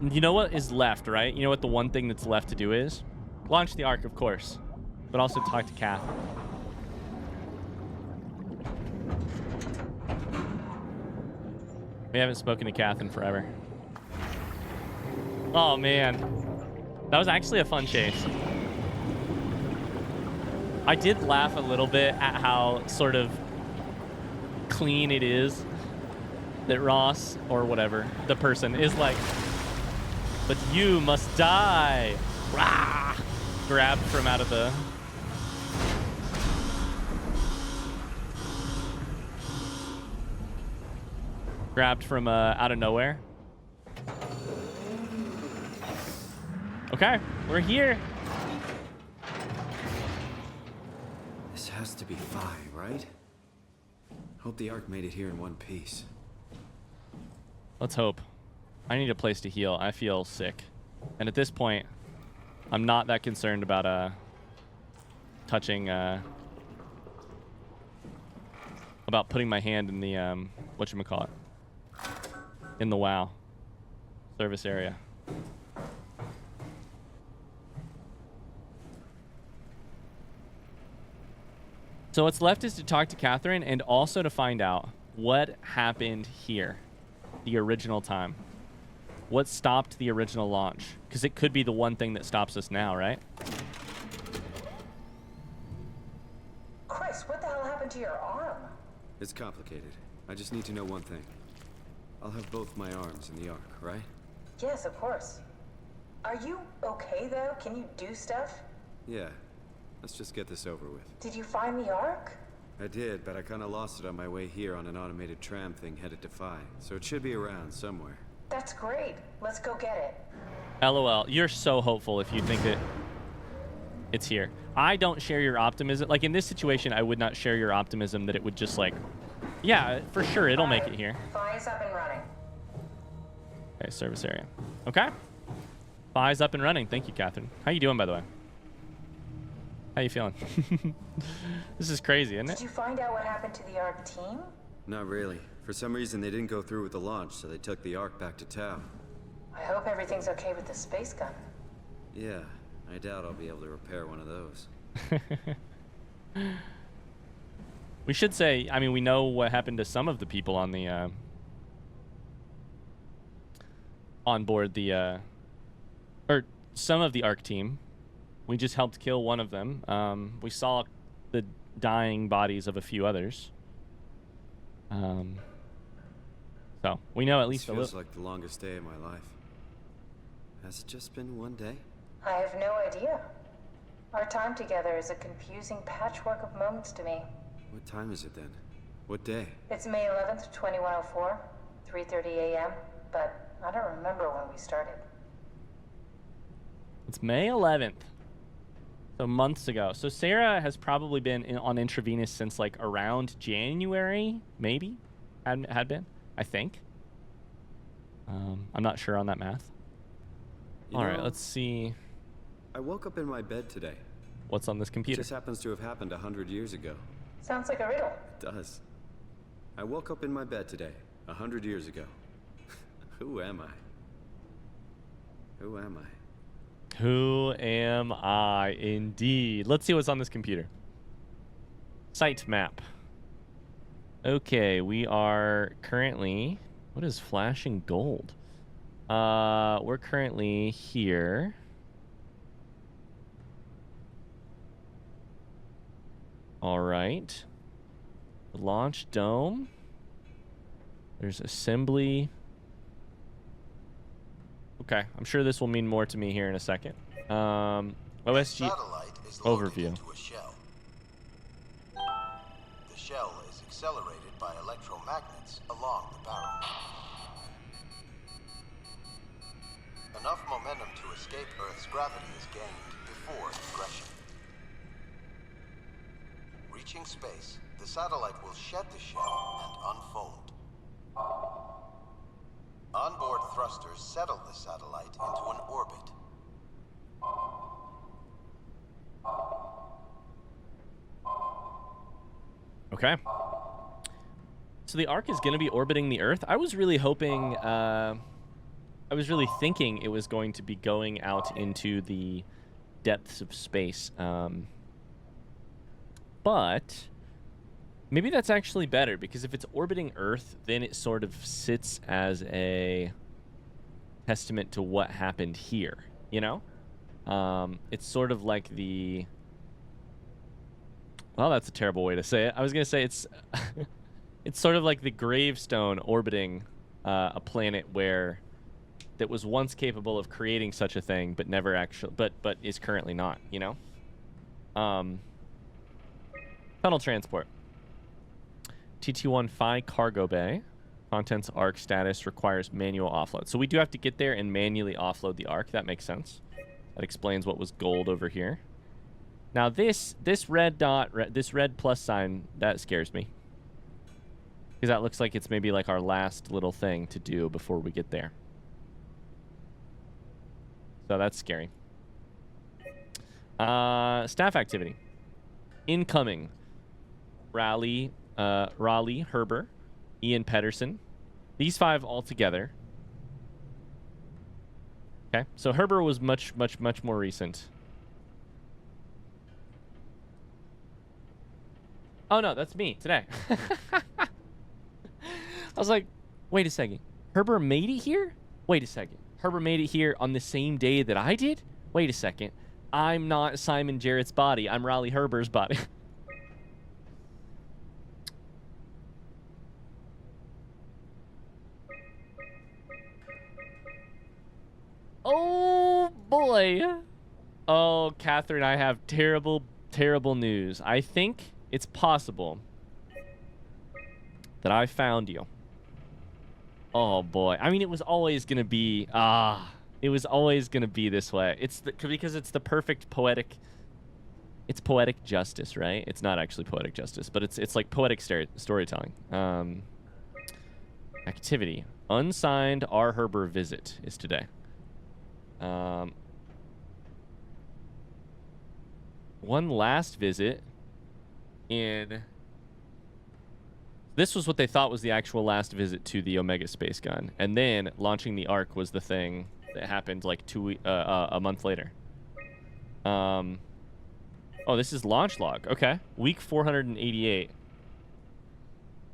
You know what is left, right? You know what the one thing that's left to do is? Launch the Ark, of course. But also talk to Kath. We haven't spoken to Kath in forever. Oh, man. That was actually a fun chase. I did laugh a little bit at how sort of clean it is that Ross, or whatever, the person, is like, but you must die. Rah! Grabbed from out of the... Grabbed from out of nowhere. Okay, we're here. This has to be Phi, right? Hope the Ark made it here in one piece. Let's hope. I need a place to heal. I feel sick. And at this point, I'm not that concerned about touching about putting my hand in the whatchamacallit. In the WoW service area. So what's left is to talk to Catherine and also to find out what happened here, the original time. What stopped the original launch? Because it could be the one thing that stops us now, right? Chris, what the hell happened to your arm? It's complicated. I just need to know one thing. I'll have both my arms in the Ark, right? Yes, of course. Are you okay, though? Can you do stuff? Yeah. Let's just get this over with. Did you find the Ark? I did, but I kind of lost it on my way here on an automated tram thing headed to Phi, so it should be around somewhere. That's great. Let's go get it. LOL. You're so hopeful if you think that it's here. I don't share your optimism. Like, in this situation, I would not share your optimism that it would just, like... Yeah, for sure, it'll make it here. Phi's up and running. Okay, service area. Okay. Phi's up and running. Thank you, Catherine. How you doing, by the way? How you feeling? This is crazy, isn't it? Did you find out what happened to the Ark team? Not really. For some reason, they didn't go through with the launch, so they took the Ark back to Tau. I hope everything's okay with the space gun. Yeah, I doubt I'll be able to repair one of those. We should say, I mean, we know what happened to some of the people on the on board the or some of the Ark team. We just helped kill one of them. We saw the dying bodies of a few others. So we know at least a little. Feels like the longest day of my life. Has it just been one day? I have no idea. Our time together is a confusing patchwork of moments to me. What time is it then? What day? It's May 11th, 2104, 3:30 a.m., but I don't remember when we started. It's May 11th. So months ago. So Sarah has probably been on intravenous since like around January, maybe? Had been, I think. I'm not sure on that math. All right, let's see. I woke up in my bed today. What's on this computer? It just happens to have happened 100 years ago. Sounds like a riddle. It does. I woke up in my bed today, 100 years ago. Who am I? Who am I? Who am I, indeed? Let's see what's on this computer. Site map. Okay, we are currently... What is flashing gold? We're currently here. All right. Launch dome. There's assembly. Okay, I'm sure this will mean more to me here in a second. OSG overview. Into a shell. The shell is accelerated by electromagnets along the barrel. Enough momentum to escape Earth's gravity is gained before ingression. Reaching space, the satellite will shed the shell and unfold. Onboard thrusters settle the satellite into an orbit. Okay. So the Ark is going to be orbiting the Earth. I was really hoping, I was really thinking it was going to be going out into the depths of space. But maybe that's actually better, because if it's orbiting Earth, then it sort of sits as a testament to what happened here, you know? It's sort of like the... Well, that's a terrible way to say it. I was going to say it's it's sort of like the gravestone orbiting a planet where that was once capable of creating such a thing, but never actually, but is currently not, you know? Tunnel transport. TT-1 Phi cargo bay. Contents Ark status requires manual offload. So we do have to get there and manually offload the Ark. That makes sense. That explains what was gold over here. Now this red dot, this red plus sign, that scares me. Because that looks like it's maybe like our last little thing to do before we get there. So that's scary. Staff activity. Incoming. Raleigh, Herber, Ian Pedersen. These 5 all together. Okay, so Herber was much more recent. Oh no, that's me today. I was like, wait a second. Herber made it here? Wait a second. Herber made it here on the same day that I did? Wait a second. I'm not Simon Jarrett's body. I'm Raleigh Herber's body. Oh boy. Oh, Catherine, I have terrible news. I think it's possible that I found you. Oh boy. I mean, it was always gonna be it was always gonna be this way. It's because it's the perfect poetic. It's poetic justice, right? It's not actually poetic justice, but it's like poetic storytelling. Activity. Unsigned R. Herber visit is today. One last visit in... This was what they thought was the actual last visit to the Omega Space Gun. And then launching the Ark was the thing that happened like a month later. Oh, this is launch log. Okay. Week 488.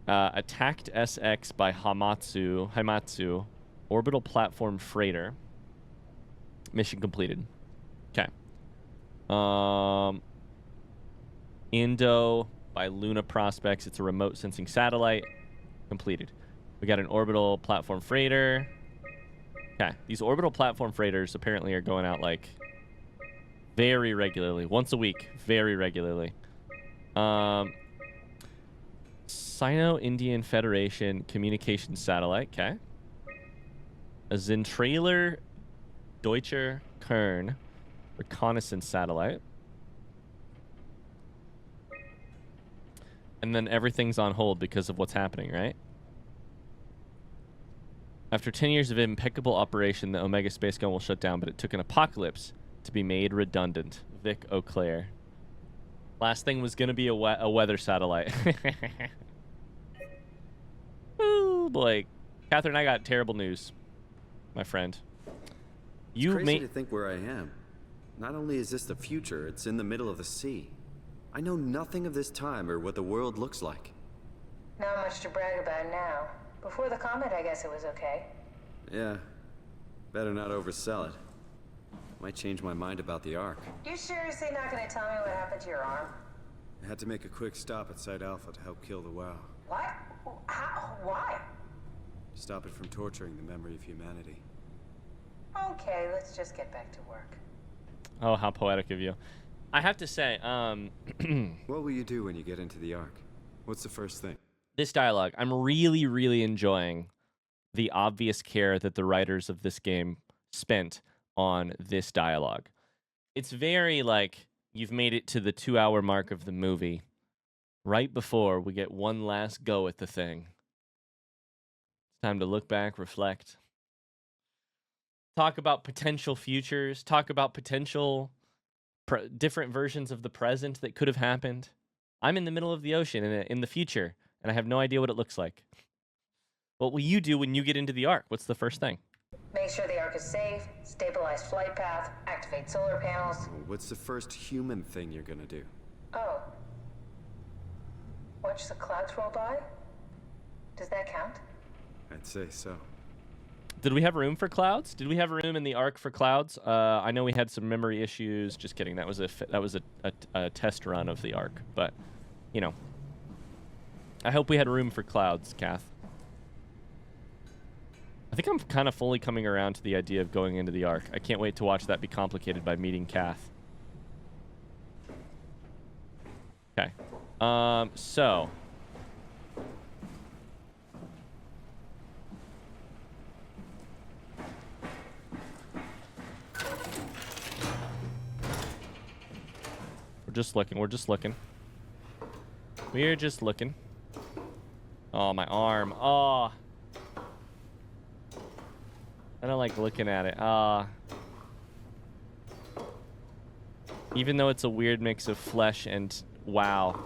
Attacked SX by Haimatsu. Orbital platform freighter. Mission completed. Okay. Indo by Luna Prospects. It's a remote sensing satellite. Completed. We got an orbital platform freighter. Okay. These orbital platform freighters apparently are going out like very regularly. Once a week. Very regularly. Sino-Indian Federation communications satellite. Okay. A Zentraler Deutscher Kern reconnaissance satellite. And then everything's on hold because of what's happening, right? After 10 years of impeccable operation, the Omega Space Gun will shut down, but it took an apocalypse to be made redundant. Vic Auclair. Last thing was going to be a weather satellite. Oh, boy. Catherine, I got terrible news, my friend. It's crazy to think where I am. Not only is this the future, it's in the middle of the sea. I know nothing of this time or what the world looks like. Not much to brag about now. Before the comet, I guess it was okay. Yeah. Better not oversell it. Might change my mind about the Ark. You seriously not gonna tell me what happened to your arm? I had to make a quick stop at Site Alpha to help kill the WoW. What? How? Why? Stop it from torturing the memory of humanity. Okay, let's just get back to work. Oh, how poetic of you. I have to say, What will you do when you get into the Ark? What's the first thing? this dialogue, I'm really, really enjoying the obvious care that the writers of this game spent on this dialogue. It's very like you've made it to the 2-hour mark of the movie, right before we get one last go at the thing. It's time to look back, reflect, talk about potential futures, talk about potential different versions of the present that could have happened. I'm in the middle of the ocean in the future, and I have no idea what it looks like. What will you do when you get into the Ark? What's the first thing? Make sure the Ark is safe, stabilize flight path, activate solar panels. What's the first human thing you're gonna do? Oh. Watch the clouds roll by? Does that count? I'd say so. Did we have room for clouds? Did we have room in the Ark for clouds? I know we had some memory issues. Just kidding. That was a test run of the Ark. But, you know, I hope we had room for clouds, Kath. I think I'm kind of fully coming around to the idea of going into the Ark. I can't wait to watch that be complicated by meeting Kath. Okay. So. We're just looking. We're just looking. We're just looking. Oh, my arm. Oh. I don't like looking at it. Even though it's a weird mix of flesh and wow.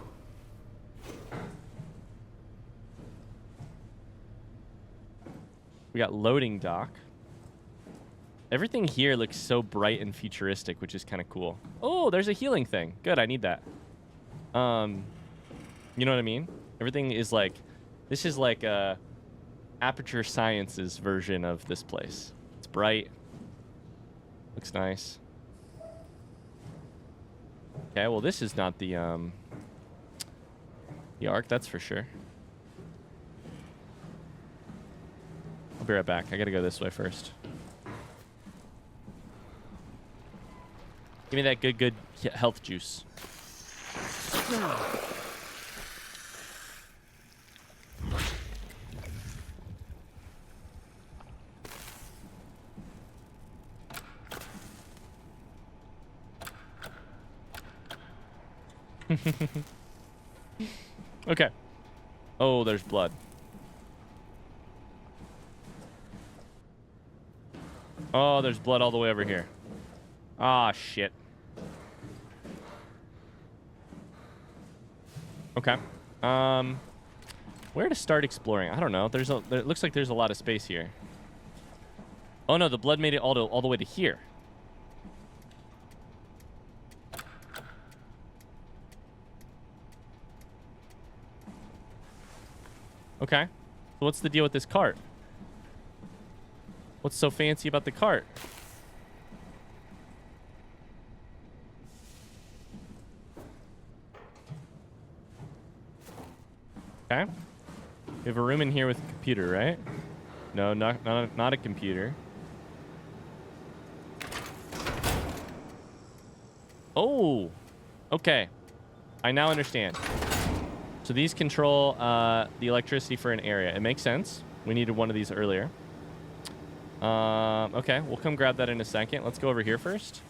We got loading dock. Everything here looks so bright and futuristic, which is kind of cool. Oh, there's a healing thing. Good, I need that. You know what I mean? Everything is like, this is like a Aperture Sciences version of this place. It's bright. Looks nice. Okay, well this is not the Ark, that's for sure. I'll be right back. I gotta go this way first. Give me that good health juice. Okay. Oh, there's blood. Oh, there's blood all the way over here. Ah, shit. Okay. Where to start exploring? I don't know. It looks like there's a lot of space here. Oh no, the blood made it all the way to here. Okay. So what's the deal with this cart? What's so fancy about the cart? Okay. We have a room in here with a computer, right? No, not a computer. Oh! Okay. I now understand. So these control the electricity for an area. It makes sense. We needed one of these earlier. Okay, we'll come grab that in a second. Let's go over here first.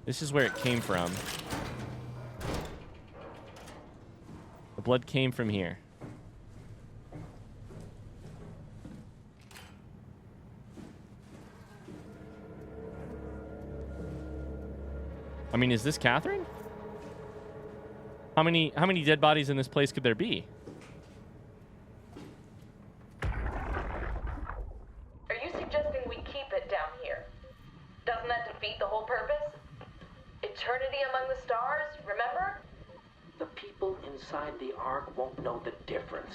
This is where it came from. The blood came from here. I mean, is this Catherine? How many dead bodies in this place could there be? Are you suggesting we keep it down here? Doesn't that defeat the whole purpose? Eternity among the stars, remember? The people inside the Ark won't know the difference.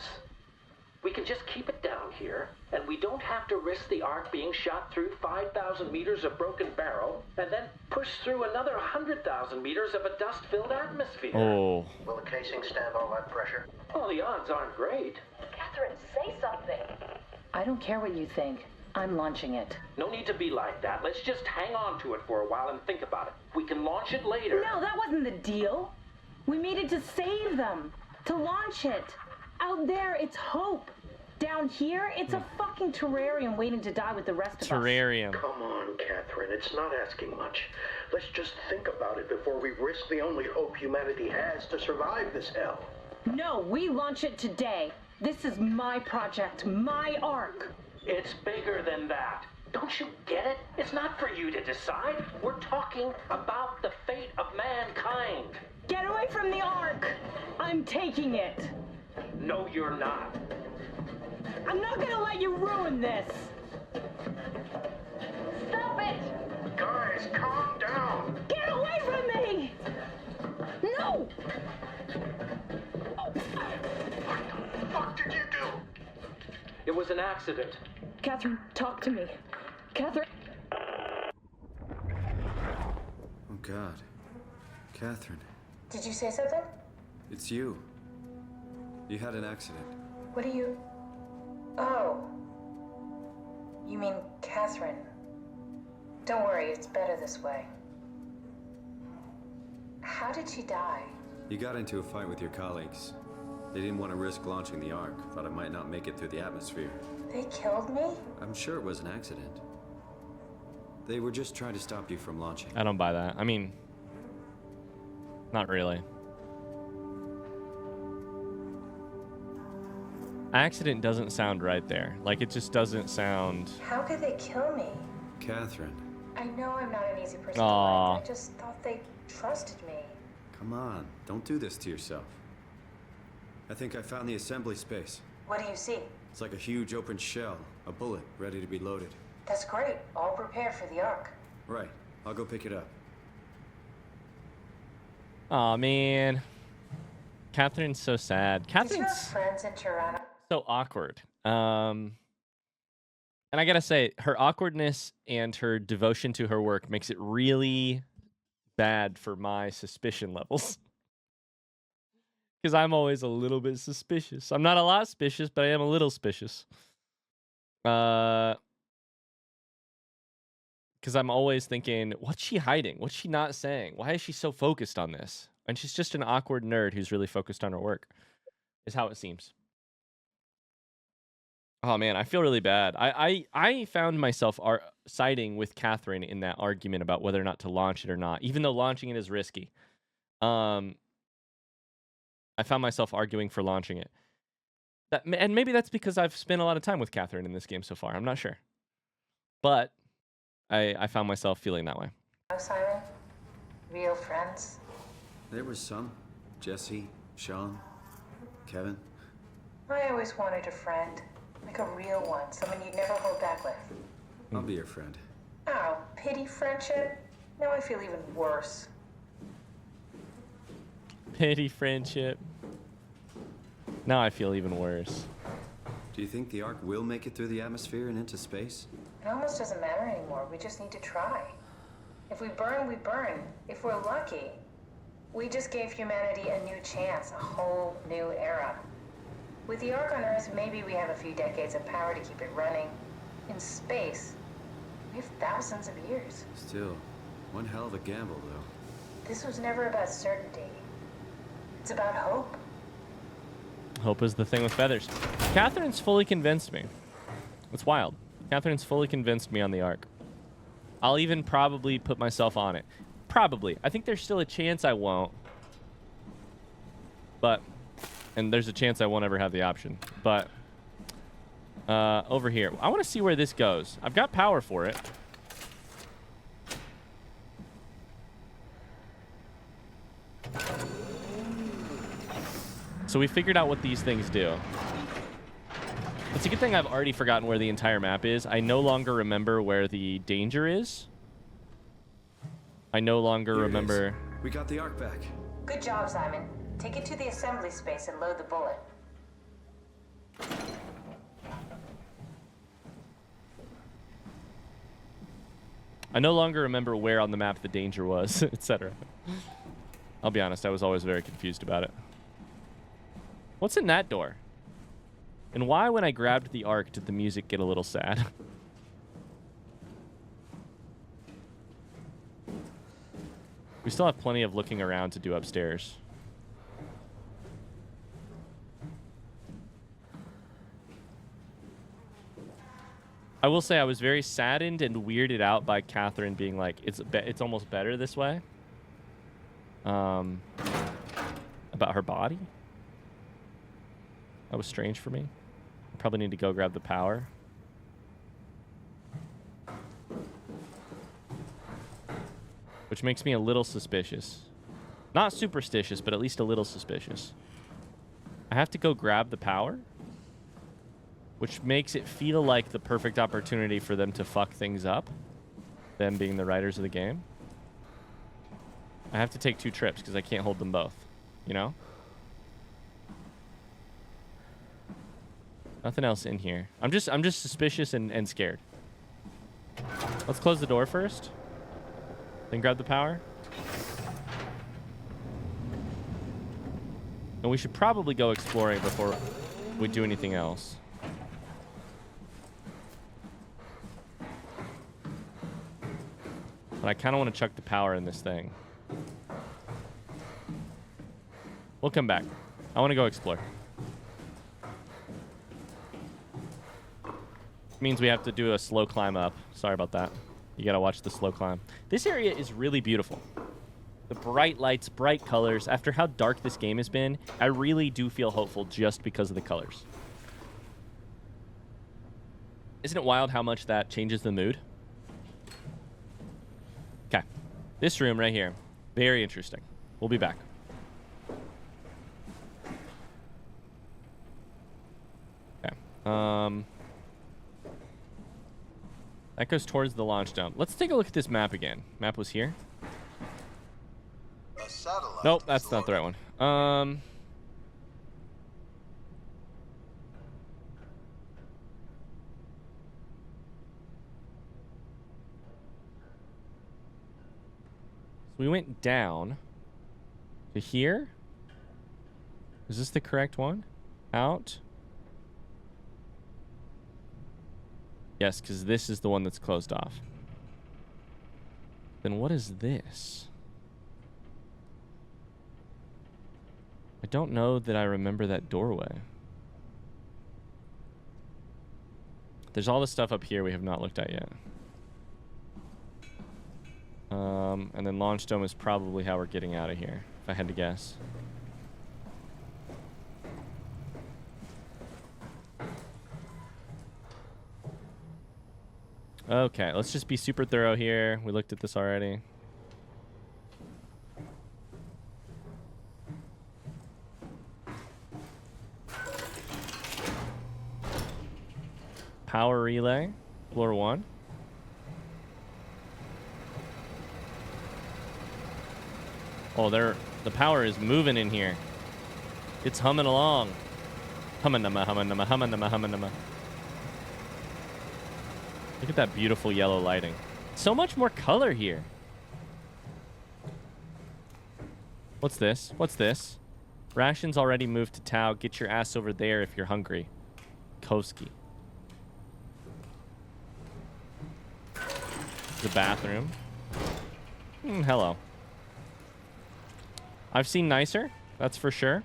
We can just keep it down here, and we don't have to risk the Ark being shot through 5,000 meters of broken barrel, and then push through another 100,000 meters of a dust-filled atmosphere. Oh. Will the casing stand all that pressure? Well, the odds aren't great. Catherine, say something. I don't care what you think. I'm launching it. No need to be like that. Let's just hang on to it for a while and think about it. We can launch it later. No, that wasn't the deal. We needed to save them. To launch it. Out there, it's hope. Down here, it's a fucking terrarium waiting to die with the rest of us. Terrarium. Come on, Catherine. It's not asking much. Let's just think about it before we risk the only hope humanity has to survive this hell. No, we launch it today. This is my project, my Ark. It's bigger than that. Don't you get it? It's not for you to decide. We're talking about the fate of mankind. Get away from the Ark! I'm taking it. No, you're not. I'm not gonna let you ruin this. Stop it! Guys, calm down. Get away from me! No! What the fuck did you do? It was an accident. Catherine, talk to me. Catherine. Oh, God. Catherine. Did you say something? It's you. You had an accident. What do you... Oh. You mean Catherine. Don't worry, it's better this way. How did she die? You got into a fight with your colleagues. They didn't want to risk launching the Ark. Thought it might not make it through the atmosphere. They killed me? I'm sure it was an accident. They were just trying to stop you from launching. I don't buy that. I mean, not really. Accident doesn't sound right there. Like, it just doesn't sound... How could they kill me? Catherine. I know I'm not an easy person to Aww. like. I just thought they trusted me. Come on, don't do this to yourself. I think I found the assembly space. What do you see? It's like a huge open shell, a bullet ready to be loaded. That's great. All prepared for the Ark. Right, I'll go pick it up. Aw, man. Catherine's so sad. Did you have Catherine's friends in Toronto? so awkward. And I gotta say, her awkwardness and her devotion to her work makes it really bad for my suspicion levels. Because I'm always a little bit suspicious. I'm not a lot suspicious, but I am a little suspicious. Because I'm always thinking, what's she hiding? What's she not saying? Why is she so focused on this? And she's just an awkward nerd who's really focused on her work, is how it seems. Oh, man, I feel really bad. I found myself siding with Catherine in that argument about whether or not to launch it or not, even though launching it is risky. I found myself arguing for launching it. And maybe that's because I've spent a lot of time with Catherine in this game so far. I'm not sure. But I found myself feeling that way. Oh, Simon? Real friends? There was some. Jesse, Sean, Kevin. I always wanted a friend. Like a real one. Someone you'd never hold back with. I'll be your friend. Oh, pity friendship? Now I feel even worse. Pity friendship. Now I feel even worse. Do you think the Ark will make it through the atmosphere and into space? It almost doesn't matter anymore. We just need to try. If we burn, we burn. If we're lucky, we just gave humanity a new chance, a whole new era. With the Ark on Earth, maybe we have a few decades of power to keep it running. In space, we have thousands of years. Still, one hell of a gamble, though. This was never about certainty. It's about hope. Hope is the thing with feathers. Catherine's fully convinced me. It's wild. Catherine's fully convinced me on the Ark. I'll even probably put myself on it. Probably. I think there's still a chance I won't. But, and there's a chance I won't ever have the option. But, over here. I want to see where this goes. I've got power for it. So we figured out what these things do. It's a good thing I've already forgotten where the entire map is. I no longer remember where the danger is. I no longer remember... We got the Ark back. Good job, Simon. Take it to the assembly space and load the bullet. I no longer remember where on the map the danger was, etc. I'll be honest, I was always very confused about it. What's in that door? And why, when I grabbed the arc, did the music get a little sad? We still have plenty of looking around to do upstairs. I will say I was very saddened and weirded out by Catherine being like, it's almost better this way. About her body. That was strange for me. I probably need to go grab the power. Which makes me a little suspicious. Not superstitious, but at least a little suspicious. I have to go grab the power? Which makes it feel like the perfect opportunity for them to fuck things up. Them being the writers of the game. I have to take 2 trips because I can't hold them both. You know? Nothing else in here. I'm just suspicious and scared. Let's close the door first. Then grab the power. And we should probably go exploring before we do anything else. But I kind of want to chuck the power in this thing. We'll come back. I want to go explore. Means we have to do a slow climb up. Sorry about that. You gotta watch the slow climb. This area is really beautiful. The bright lights, bright colors. After how dark this game has been, I really do feel hopeful just because of the colors. Isn't it wild how much that changes the mood? Okay. This room right here. Very interesting. We'll be back. Okay. That goes towards the launch dome. Let's take a look at this map again. Map was here. Nope, that's not the right one. So we went down to here. Is this the correct one? Out. Yes, because this is the one that's closed off. Then what is this? I don't know that I remember that doorway. There's all the stuff up here we have not looked at yet. And then launch dome is probably how we're getting out of here, if I had to guess. Okay, let's just be super thorough here. We looked at this already. Power relay, floor 1. Oh, the power is moving in here. It's humming along. Hummanama, hummanama, hummanama, hummanama. Look at that beautiful yellow lighting. So much more color here. What's this? What's this? Rations already moved to Tau. Get your ass over there if you're hungry. Koski. The bathroom. Hello. I've seen nicer. That's for sure.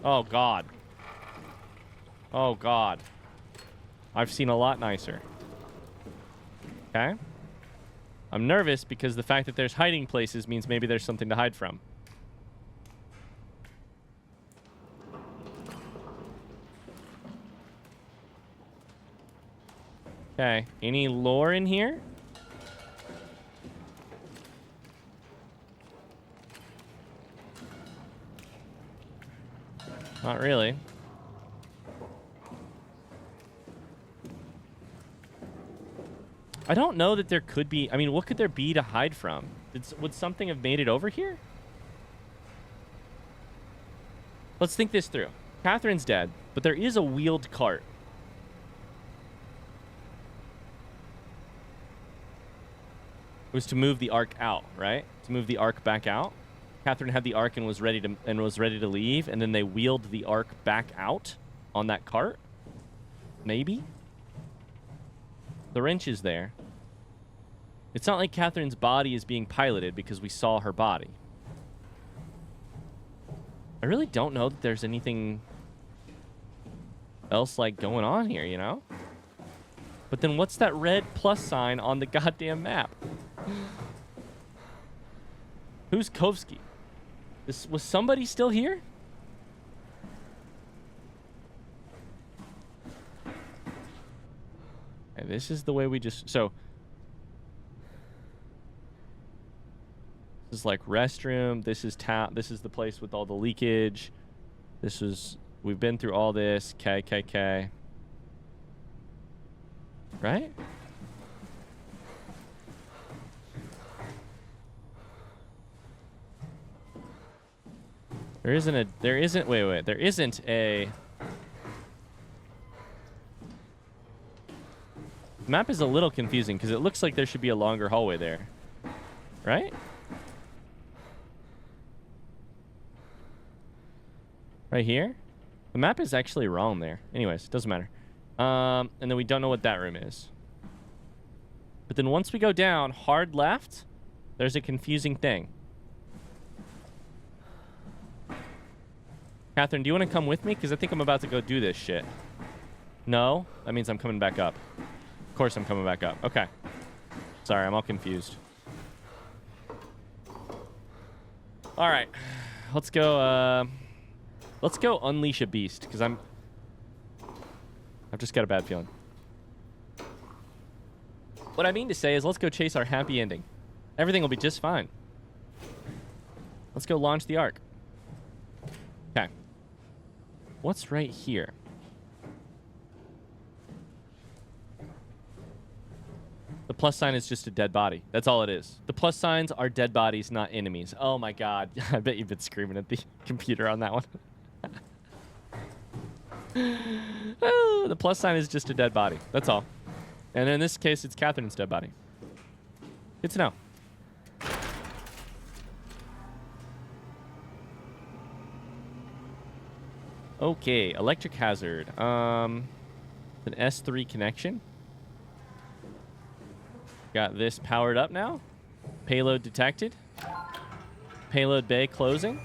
Oh, God. Oh, God. I've seen a lot nicer. Okay. I'm nervous because the fact that there's hiding places means maybe there's something to hide from. Okay. Any lore in here? Not really. I don't know that there could be... I mean, what could there be to hide from? Would something have made it over here? Let's think this through. Catherine's dead, but there is a wheeled cart. It was to move the Ark out, right? To move the Ark back out. Catherine had the Ark and was ready to leave, and then they wheeled the Ark back out on that cart. Maybe. The wrench is there. It's not like Catherine's body is being piloted because we saw her body. I really don't know that there's anything else like going on here, you know? But then what's that red plus sign on the goddamn map? Who's Kovsky? Was somebody still here? Okay, this is the way we just... So... This is like restroom. This is This is the place with all the leakage. This is... We've been through all this. KKK. Right? There isn't a... There isn't... Wait. There isn't a... The map is a little confusing because it looks like there should be a longer hallway there. Right? Right here? The map is actually wrong there. Anyways, doesn't matter. And then we don't know what that room is. But then once we go down, hard left, there's a confusing thing. Catherine, do you want to come with me? Because I think I'm about to go do this shit. No? That means I'm coming back up. Of course I'm coming back up. Okay. Sorry, I'm all confused. All right. Let's go, let's go unleash a beast, because I've just got a bad feeling. What I mean to say is let's go chase our happy ending. Everything will be just fine. Let's go launch the Ark. Okay. What's right here? The plus sign is just a dead body. That's all it is. The plus signs are dead bodies, not enemies. Oh my god. I bet you've been screaming at the computer on that one. Oh, the plus sign is just a dead body. That's all. And in this case, it's Catherine's dead body. Good to know. Okay, electric hazard. An S3 connection. Got this powered up now. Payload detected. Payload bay closing.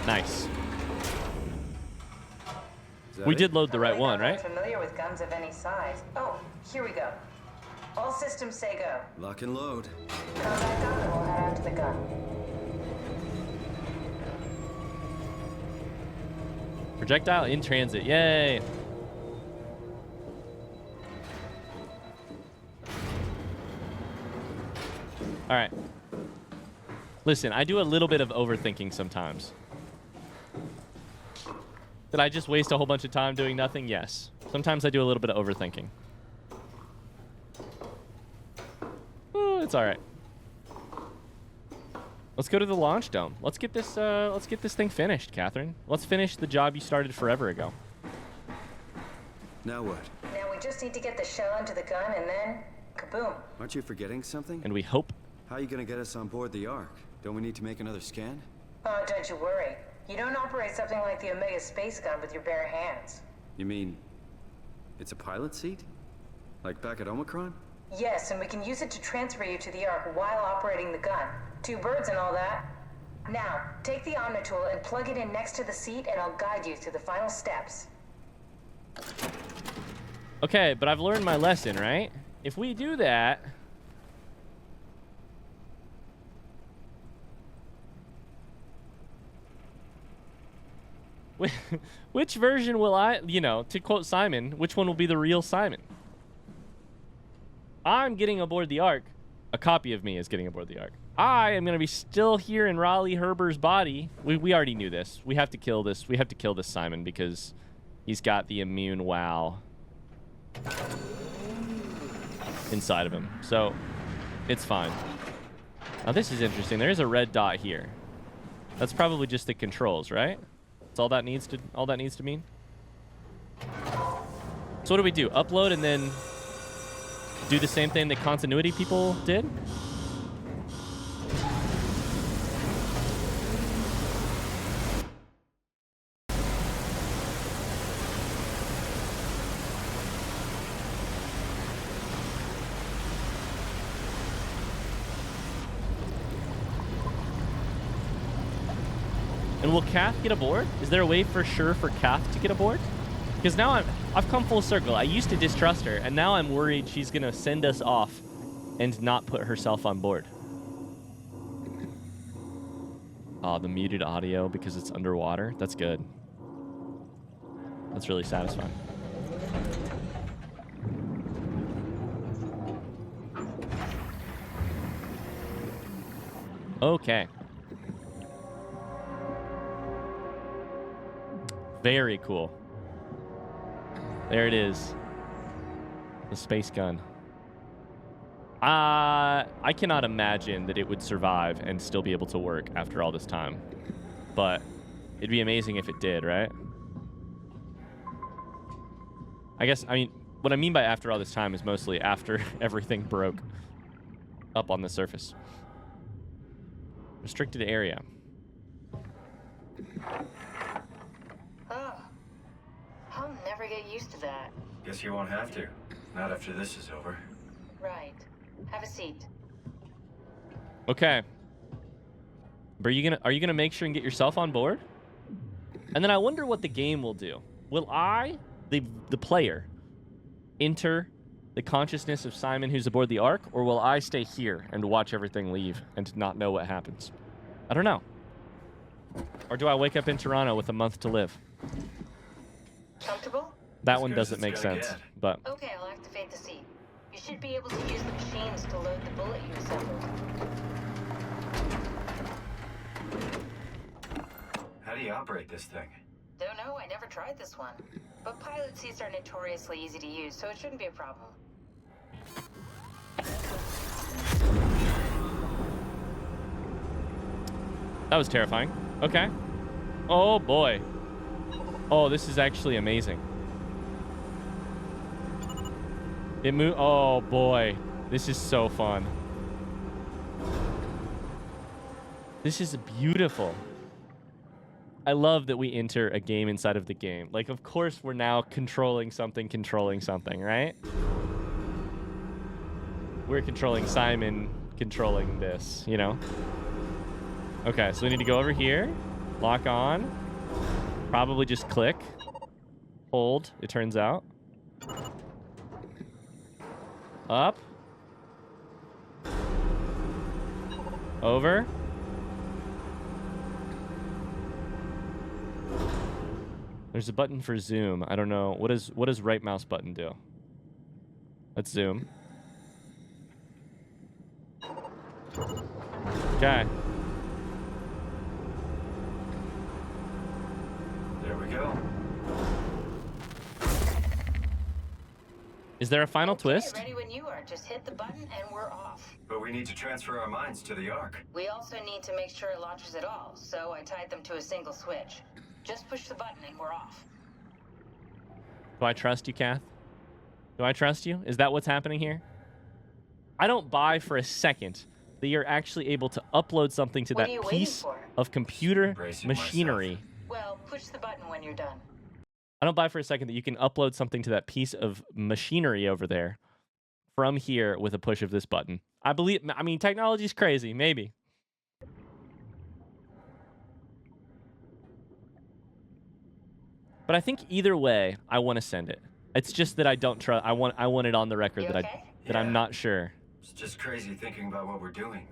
Nice. We did load the right one, right? Familiar with guns of any size. Oh, here we go. All systems say go. Lock and load. Come back up and we'll head out to the gun. Projectile in transit. Yay. All right. Listen, I do a little bit of overthinking sometimes. Did I just waste a whole bunch of time doing nothing? Yes. Sometimes I do a little bit of overthinking. Oh, it's all right. Let's go to the launch dome. Let's get this thing finished, Catherine. Let's finish the job you started forever ago. Now what? Now we just need to get the shell into the gun and then kaboom. Aren't you forgetting something? And we hope. How are you going to get us on board the Ark? Don't we need to make another scan? Oh, don't you worry. You don't operate something like the Omega space gun with your bare hands. You mean it's a pilot seat? Like back at Omicron? Yes, and we can use it to transfer you to the Ark while operating the gun. 2 birds and all that. Now, take the Omnitool and plug it in next to the seat and I'll guide you through the final steps. Okay, but I've learned my lesson, right? If we do that... Which version will I, you know, to quote Simon, which one will be the real Simon? I'm getting aboard the Ark. A copy of me is getting aboard the Ark. I am going to be still here in Raleigh Herber's body. We already knew this. We have to kill this. We have to kill this Simon because he's got the immune wow inside of him. So it's fine. Now this is interesting. There is a red dot here. That's probably just the controls, right? That's all that needs to mean. So what do we do? Upload and then do the same thing that continuity people did? And will Kath get aboard? Is there a way for sure for Kath to get aboard? Because now I've come full circle. I used to distrust her, and now I'm worried she's gonna send us off and not put herself on board. Oh, the muted audio because it's underwater. That's good. That's really satisfying. Okay. Very cool. There it is. The space gun. I cannot imagine that it would survive and still be able to work after all this time. But it'd be amazing if it did, right? I guess, I mean, what I mean by after all this time is mostly after everything broke up on the surface. Restricted area. I'll never get used to that. Guess you won't have to. Not after this is over. Right. Have a seat. Okay. But are you gonna make sure and get yourself on board? And then I wonder what the game will do. Will I, the player, enter the consciousness of Simon who's aboard the Ark, or will I stay here and watch everything leave and not know what happens? I don't know. Or do I wake up in Toronto with a month to live? Comfortable? That one doesn't make sense, but... Okay, I'll activate the seat. You should be able to use the machines to load the bullet you assembled. How do you operate this thing? Don't know, I never tried this one. But pilot seats are notoriously easy to use, so it shouldn't be a problem. That was terrifying. Okay. Oh, boy. Oh, this is actually amazing. It moved. Oh, boy. This is so fun. This is beautiful. I love that we enter a game inside of the game. Like, of course, we're now controlling something, right? We're controlling Simon, controlling this, you know? Okay, so we need to go over here, lock on, probably just click, hold, it turns out. Up. Over. There's a button for zoom. I don't know. What does right mouse button do? Let's zoom. Okay. There we go. Is there a final twist? Ready when you are. Just hit the button and we're off. But we need to transfer our minds to the Ark. We also need to make sure it launches at all, so I tied them to a single switch. Just push the button and we're off. Do I trust you, Kath? Do I trust you? Is that what's happening here? I don't buy for a second that you're actually able to upload something to that piece of computer machinery. Well, push the button when you're done. I don't buy for a second that you can upload something to that piece of machinery over there from here with a push of this button. I mean, technology's crazy, maybe. But I think either way, I want to send it. It's just that I don't trust. I want it on the record that I'm not sure. It's just crazy thinking about what we're doing.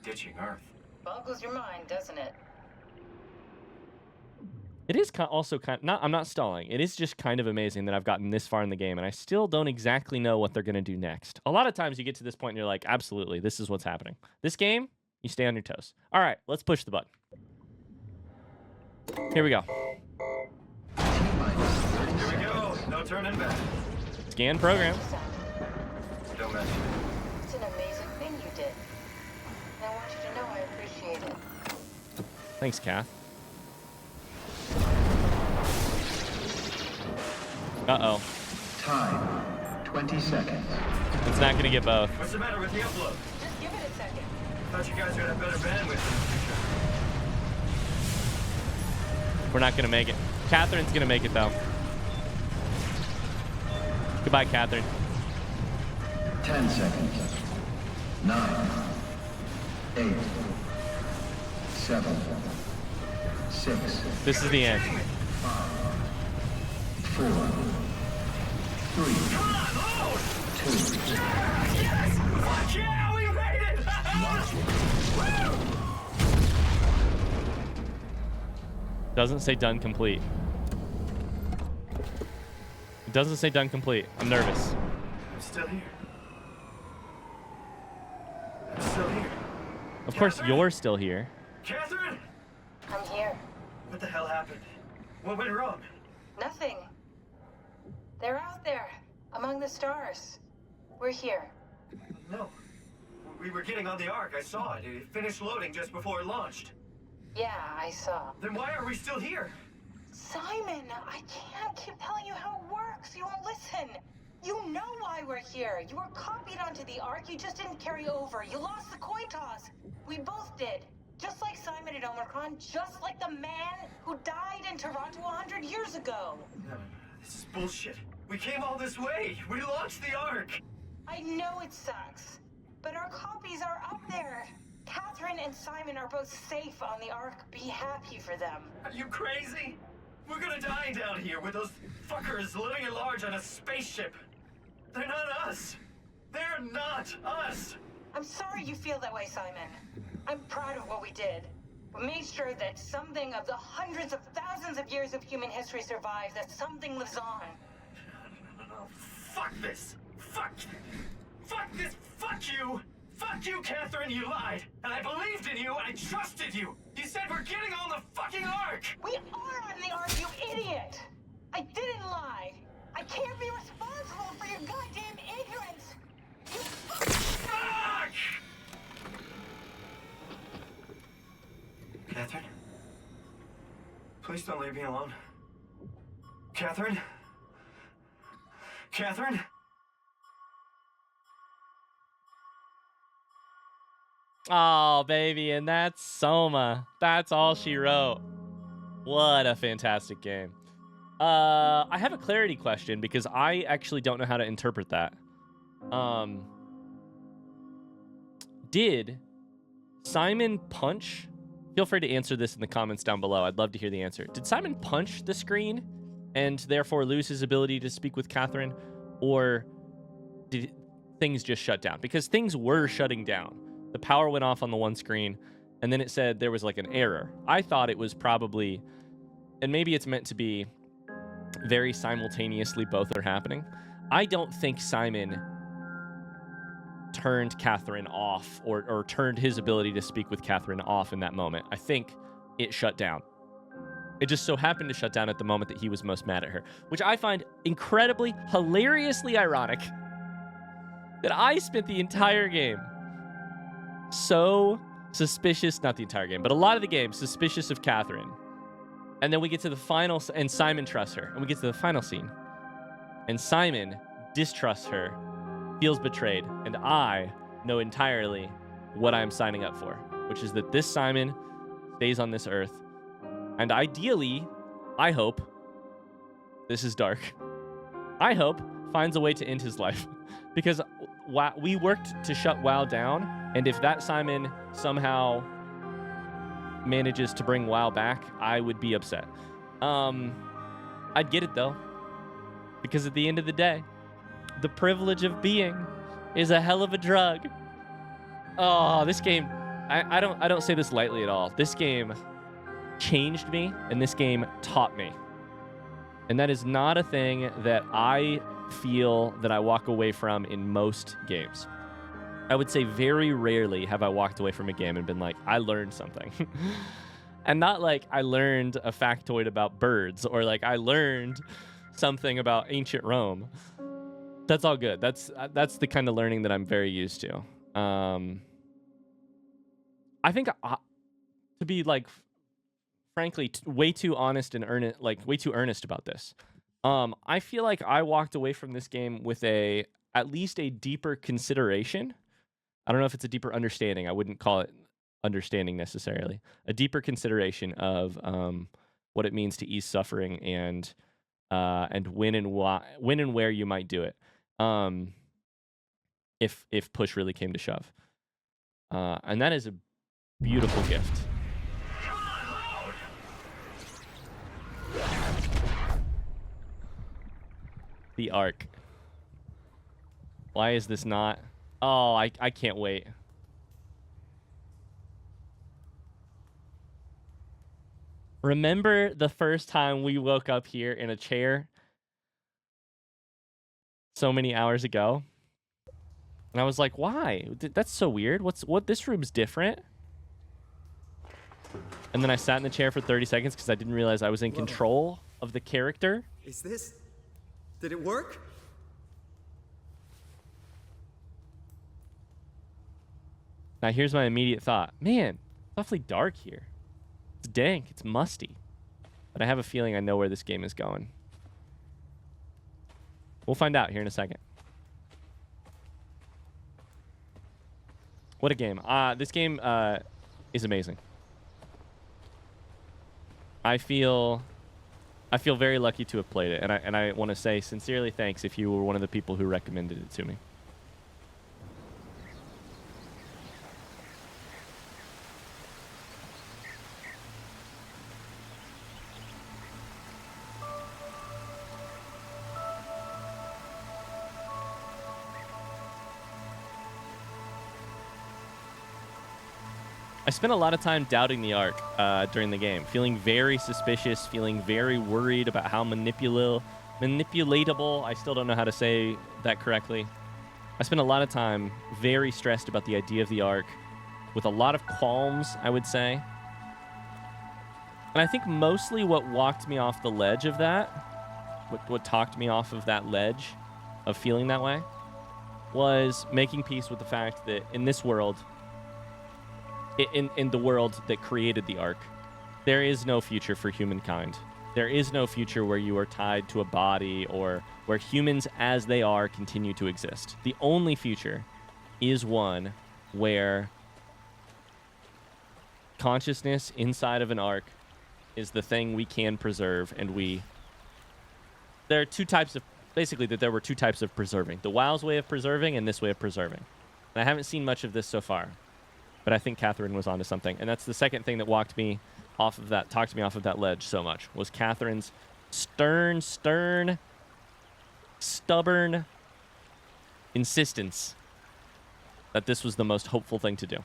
Ditching Earth. Boggles your mind, doesn't it? It is also I'm not stalling. It is just kind of amazing that I've gotten this far in the game, and I still don't exactly know what they're going to do next. A lot of times you get to this point and you're like, absolutely, this is what's happening. This game, you stay on your toes. All right, let's push the button. Here we go. Here we go. No turning back. Scan program. Don't mention it. It's an amazing thing you did. And I want you to know I appreciate it. Thanks, Kath. Uh-oh. Time, 20 seconds. It's not gonna get both. What's the matter with the upload? Just give it a second. Thought you guys would have better bandwidth in the future. We're not gonna make it. Catherine's gonna make it though. Goodbye, Catherine. 10 seconds. 9, 8, 7, 6. This is the end. 5, 4, 3, 2. Yes! Fuck yeah, we made it! Doesn't say done complete. It doesn't say done complete. I'm nervous. I'm still here. I'm still here. Of course, you're still here. Catherine! I'm here. What the hell happened? What went wrong? Nothing. They're out there, among the stars. We're here. No. We were getting on the Ark. I saw it. It finished loading just before it launched. Yeah, I saw. Then why are we still here? Simon, I can't keep telling you how it works. You won't listen. You know why we're here. You were copied onto the Ark. You just didn't carry over. You lost the coin toss. We both did. Just like Simon at Omicron, just like the man who died in Toronto 100 years ago. No, this is bullshit. We came all this way. We launched the Ark. I know it sucks, but our copies are up there. Catherine and Simon are both safe on the Ark. Be happy for them. Are you crazy? We're gonna die down here with those fuckers living at large on a spaceship. They're not us. They're not us. I'm sorry you feel that way, Simon. I'm proud of what we did. We made sure that something of the hundreds of thousands of years of human history survives, that something lives on. No. Fuck this. Fuck this. Fuck you. Fuck you, Catherine. You lied. And I believed in you. I trusted you. You said we're getting on the fucking Ark. We are on the Ark, you idiot. I didn't lie. I can't be responsible for your goddamn ignorance. You Fuck! Catherine? Please don't leave me alone. Catherine? Catherine? Oh, baby, and that's Soma. That's all she wrote. What a fantastic game. I have a clarity question because I actually don't know how to interpret that. Did Simon punch? Feel free to answer this in the comments down below. I'd love to hear the answer. Did Simon punch the screen and therefore lose his ability to speak with Catherine? Or did things just shut down? Because things were shutting down. The power went off on the one screen, and then it said there was like an error. I thought it was probably, and maybe it's meant to be very simultaneously both are happening. I don't think Simon turned Catherine off or turned his ability to speak with Catherine off in that moment. I think it shut down. It just so happened to shut down at the moment that he was most mad at her, which I find incredibly, hilariously ironic that I spent the entire game so suspicious, not the entire game, but a lot of the game suspicious of Catherine. And then we get to the final, and Simon trusts her. And we get to the final scene, and Simon distrusts her, feels betrayed, and I know entirely what I am signing up for, which is that this Simon stays on this earth, and ideally, I hope, this is dark, I hope finds a way to end his life, because we worked to shut WoW down, and if that Simon somehow manages to bring WoW back, I would be upset. I'd get it though, because at the end of the day, the privilege of being is a hell of a drug. Oh, this game, I don't say this lightly at all. This game changed me, and this game taught me. And that is not a thing that I feel that I walk away from in most games. I would say very rarely have I walked away from a game and been like, I learned something. And not like I learned a factoid about birds or like I learned something about ancient Rome. That's all good. That's the kind of learning that I'm very used to. I think to be like, frankly, way too honest and way too earnest about this. I feel like I walked away from this game with at least a deeper consideration. I don't know if it's a deeper understanding. I wouldn't call it understanding necessarily. A deeper consideration of what it means to ease suffering and when and where you might do it. If push really came to shove. And that is a beautiful gift. The Ark. Why is this not? Oh, I can't wait. Remember the first time we woke up here in a chair so many hours ago? And I was like, why? That's so weird. This room's different. And then I sat in the chair for 30 seconds because I didn't realize I was in control of the character. Is this... Did it work? Now here's my immediate thought. Man, it's awfully dark here. It's dank. It's musty. But I have a feeling I know where this game is going. We'll find out here in a second. What a game. This game is amazing. I feel very lucky to have played it, and I want to say sincerely thanks if you were one of the people who recommended it to me. I spent a lot of time doubting the Ark during the game, feeling very suspicious, feeling very worried about how manipulatable, I still don't know how to say that correctly. I spent a lot of time very stressed about the idea of the Ark, with a lot of qualms, I would say. And I think mostly what walked me off the ledge of that, what talked me off of that ledge of feeling that way, was making peace with the fact that in this world, in the world that created the Ark, there is no future for humankind. There is no future where you are tied to a body or where humans as they are continue to exist. The only future is one where consciousness inside of an Ark is the thing we can preserve, and there are two types of, basically that there were two types of preserving. The WoW's way of preserving and this way of preserving. And I haven't seen much of this so far. But I think Catherine was onto something. And that's the second thing that talked me off of that ledge so much, was Catherine's stern, stubborn insistence that this was the most hopeful thing to do. It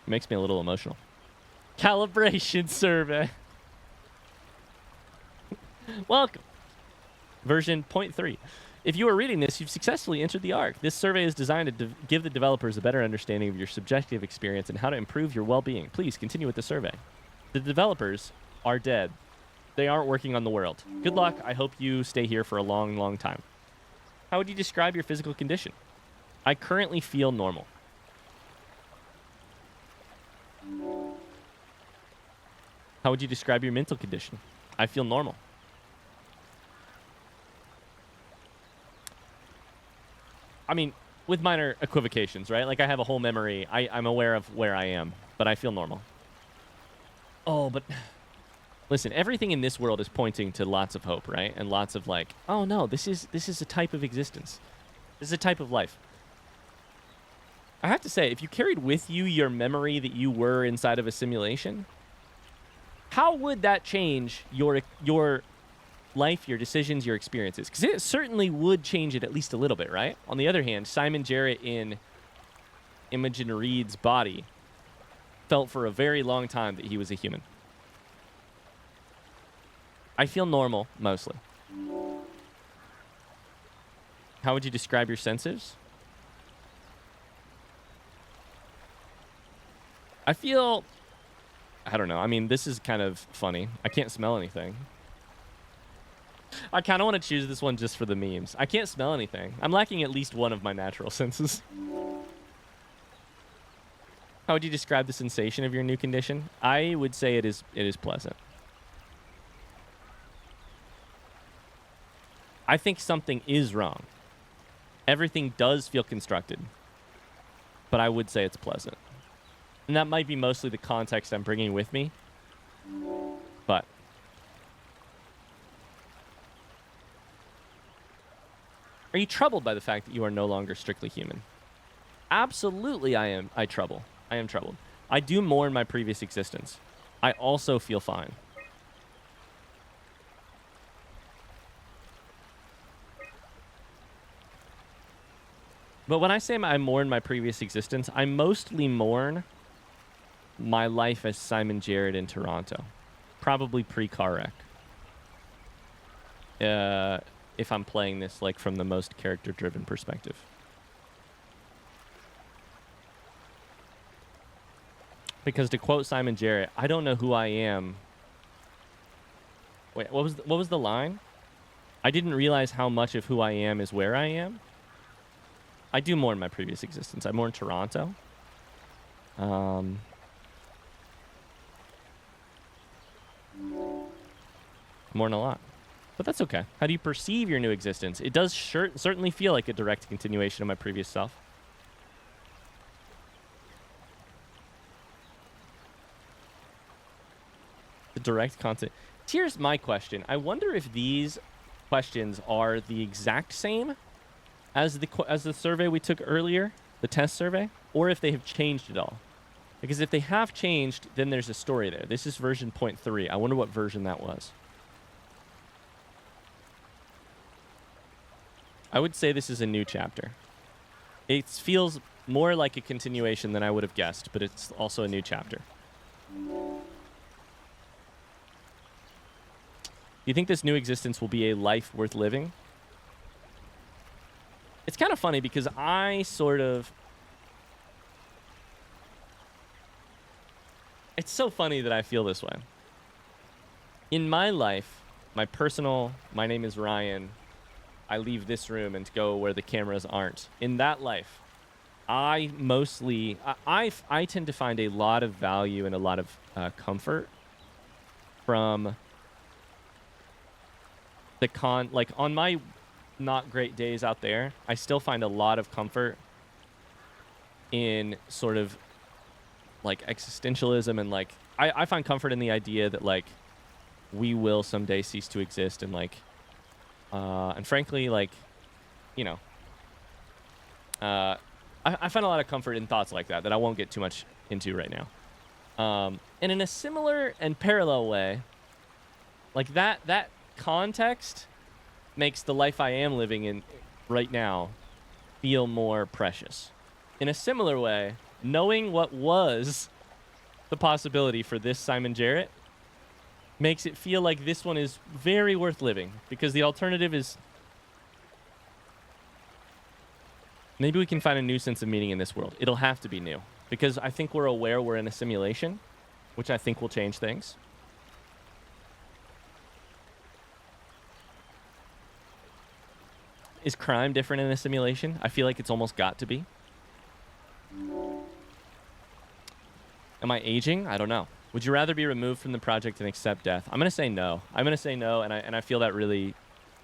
makes me a little emotional. Calibration survey. Welcome. Version 0.3. If you are reading this, you've successfully entered the Ark. This survey is designed to give the developers a better understanding of your subjective experience and how to improve your well-being. Please continue with the survey. The developers are dead. They aren't working on the world. Good luck. I hope you stay here for a long, long time. How would you describe your physical condition? I currently feel normal. How would you describe your mental condition? I feel normal. I mean, with minor equivocations, right? Like, I have a whole memory. I'm aware of where I am, but I feel normal. Oh, but listen, everything in this world is pointing to lots of hope, right? And lots of like, oh no, this is a type of existence. This is a type of life. I have to say, if you carried with you your memory that you were inside of a simulation, how would that change your life, your decisions, your experiences? Because it certainly would change it at least a little bit, right? On the other hand, Simon Jarrett in Imogen Reed's body felt for a very long time that he was a human. I feel normal, mostly. How would you describe your senses? I feel... I don't know. I mean, this is kind of funny. I can't smell anything. I kind of want to choose this one just for the memes. I can't smell anything. I'm lacking at least one of my natural senses. How would you describe the sensation of your new condition? I would say it is pleasant. I think something is wrong. Everything does feel constructed, but I would say it's pleasant. And that might be mostly the context I'm bringing with me. But are you troubled by the fact that you are no longer strictly human? Absolutely, I am. I am troubled. I do mourn my previous existence. I also feel fine. But when I say I mourn my previous existence, I mostly mourn my life as Simon Jarrett in Toronto. Probably pre-car wreck. If I'm playing this like from the most character-driven perspective. Because to quote Simon Jarrett, I don't know who I am. Wait, what was the line? I didn't realize how much of who I am is where I am. I do mourn my previous existence. I mourn Toronto. Mourn a lot. But that's okay. How do you perceive your new existence? It does certainly feel like a direct continuation of my previous self. The direct content. Here's my question. I wonder if these questions are the exact same as the survey we took earlier, the test survey, or if they have changed at all. Because if they have changed, then there's a story there. This is version 0.3. I wonder what version that was. I would say this is a new chapter. It feels more like a continuation than I would have guessed, but it's also a new chapter. Do you think this new existence will be a life worth living? It's kind of funny because I sort of... It's so funny that I feel this way. In my life, my name is Ryan. I leave this room and go where the cameras aren't. In that life, I tend to find a lot of value and a lot of comfort from like on my not great days out there, I still find a lot of comfort in sort of like existentialism and like I find comfort in the idea that like we will someday cease to exist and like and frankly like you know I find a lot of comfort in thoughts like that I won't get too much into right now. And in a similar and parallel way, like that context makes the life I am living in right now feel more precious. In a similar way, knowing what was the possibility for this Simon Jarrett makes it feel like this one is very worth living, because the alternative is maybe we can find a new sense of meaning in this world. It'll have to be new, because I think we're aware we're in a simulation, which I think will change things. Is crime different in a simulation? I feel like it's almost got to be. Am I aging? I don't know. Would you rather be removed from the project and accept death? I'm going to say no. I'm going to say no, and I feel that really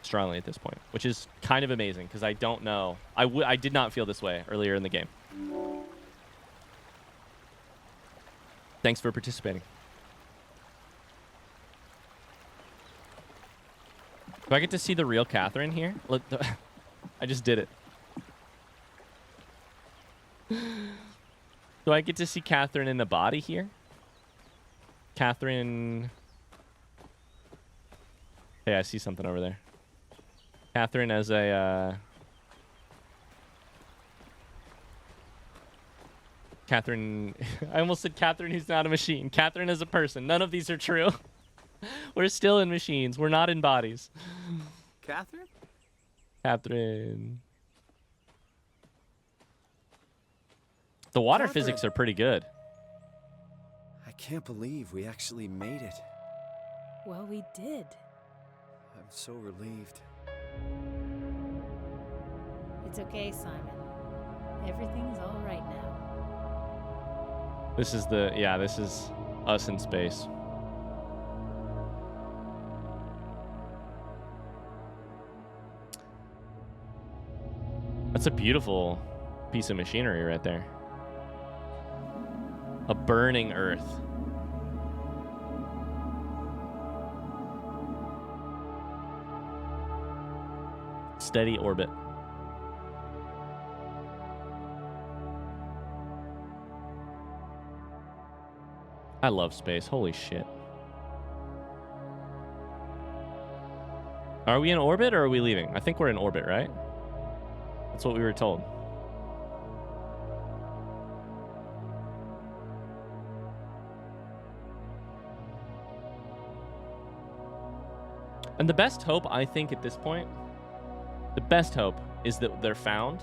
strongly at this point, which is kind of amazing, because I don't know. I did not feel this way earlier in the game. Thanks for participating. Do I get to see the real Catherine here? I just did it. Do I get to see Catherine in the body here? Catherine... Hey, I see something over there. Catherine as a... Catherine... I almost said Catherine who's not a machine. Catherine as a person. None of these are true. We're still in machines. We're not in bodies. Catherine? Catherine. The water physics are pretty good. I can't believe we actually made it. Well, we did. I'm so relieved. It's okay, Simon. Everything's all right now. This is this is us in space. That's a beautiful piece of machinery right there. A burning Earth. Steady orbit. I love space. Holy shit. Are we in orbit or are we leaving? I think we're in orbit, right? That's what we were told. And the best hope, I think, at this point, the best hope is that they're found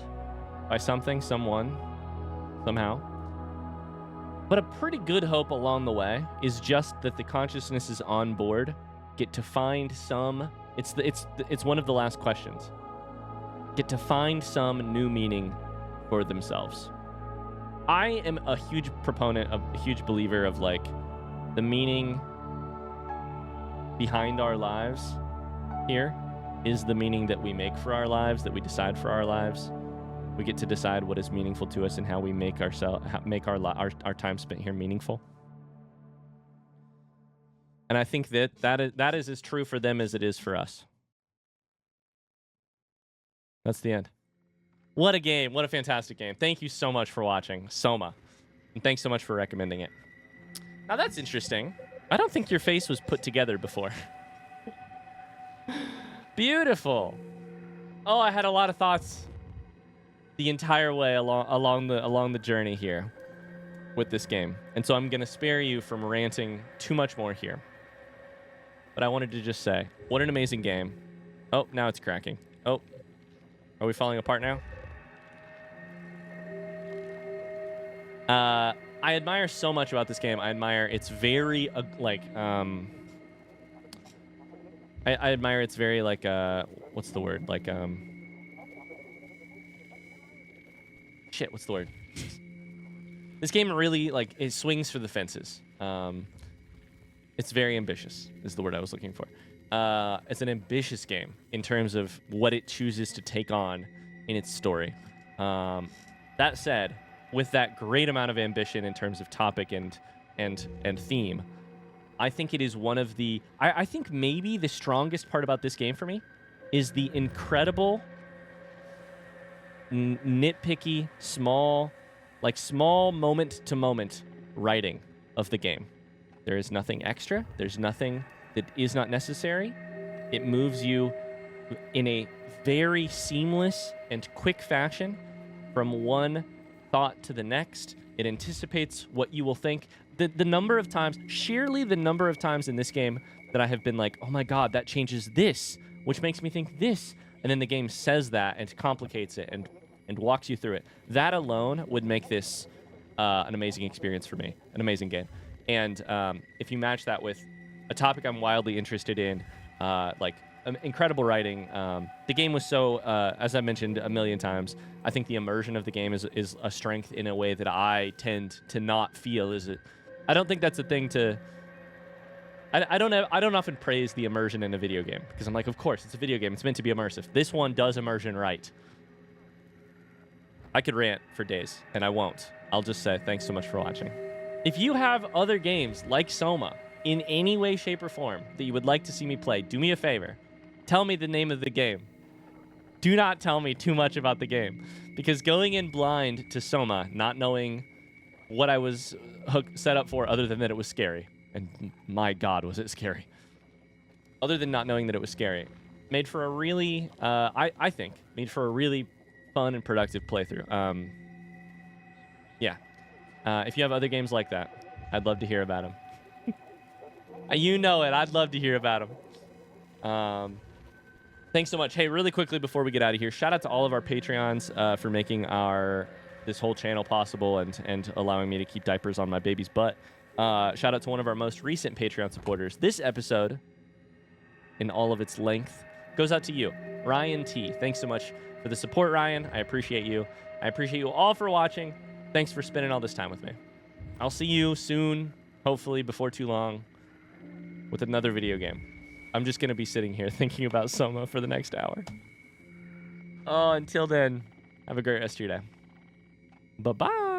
by something, someone, somehow. But a pretty good hope along the way is just that the consciousnesses on board get to find some. It's one of the last questions. Get to find some new meaning for themselves. I am a huge proponent, a huge believer of like the meaning behind our lives here is the meaning that we make for our lives, that we decide for our lives. We get to decide what is meaningful to us and how we make our time spent here meaningful. And I think that is as true for them as it is for us. That's the end. What a game. What a fantastic game. Thank you so much for watching, Soma. And thanks so much for recommending it. Now that's interesting. I don't think your face was put together before. Beautiful. Oh, I had a lot of thoughts the entire way along the journey here with this game. And so I'm going to spare you from ranting too much more here. But I wanted to just say, what an amazing game. Oh, now it's cracking. Oh, are we falling apart now? I admire so much about this game. I admire it's very I admire it's very like what's the word? Like shit, what's the word? This game really like it swings for the fences. It's very ambitious is the word I was looking for. It's an ambitious game in terms of what it chooses to take on in its story. That said, with that great amount of ambition in terms of topic and theme, I think it is one of the... I think maybe the strongest part about this game for me is the incredible, nitpicky, small moment-to-moment writing of the game. There is nothing extra. There's nothing that is not necessary. It moves you in a very seamless and quick fashion from one thought to the next. It anticipates what you will think. The number of times, sheerly the number of times in this game that I have been like, oh my god, that changes this, which makes me think this. And then the game says that and complicates it and walks you through it. That alone would make this an amazing experience for me, an amazing game. And if you match that with a topic I'm wildly interested in, like incredible writing. The game was so, as I mentioned a million times, I think the immersion of the game is a strength in a way that I tend to not feel. I don't think that's a thing to... I don't often praise the immersion in a video game because I'm like, of course, it's a video game. It's meant to be immersive. This one does immersion right. I could rant for days, and I won't. I'll just say thanks so much for watching. If you have other games like Soma in any way, shape, or form that you would like to see me play, do me a favor. Tell me the name of the game. Do not tell me too much about the game, because going in blind to Soma, not knowing what I was set up for other than that it was scary, and my god, was it scary. Other than not knowing that it was scary, made for a really, I think, made for a really fun and productive playthrough. Yeah. If you have other games like that, I'd love to hear about them. You know it. I'd love to hear about them. Thanks so much. Hey, really quickly before we get out of here, shout out to all of our Patreons for making this whole channel possible and allowing me to keep diapers on my baby's butt. Shout out to one of our most recent Patreon supporters. This episode, in all of its length, goes out to you, Ryan T. Thanks so much for the support, Ryan. I appreciate you. I appreciate you all for watching. Thanks for spending all this time with me. I'll see you soon, hopefully before too long, with another video game. I'm just going to be sitting here thinking about Soma for the next hour. Oh, until then, Have a great rest of your day. Bye-bye.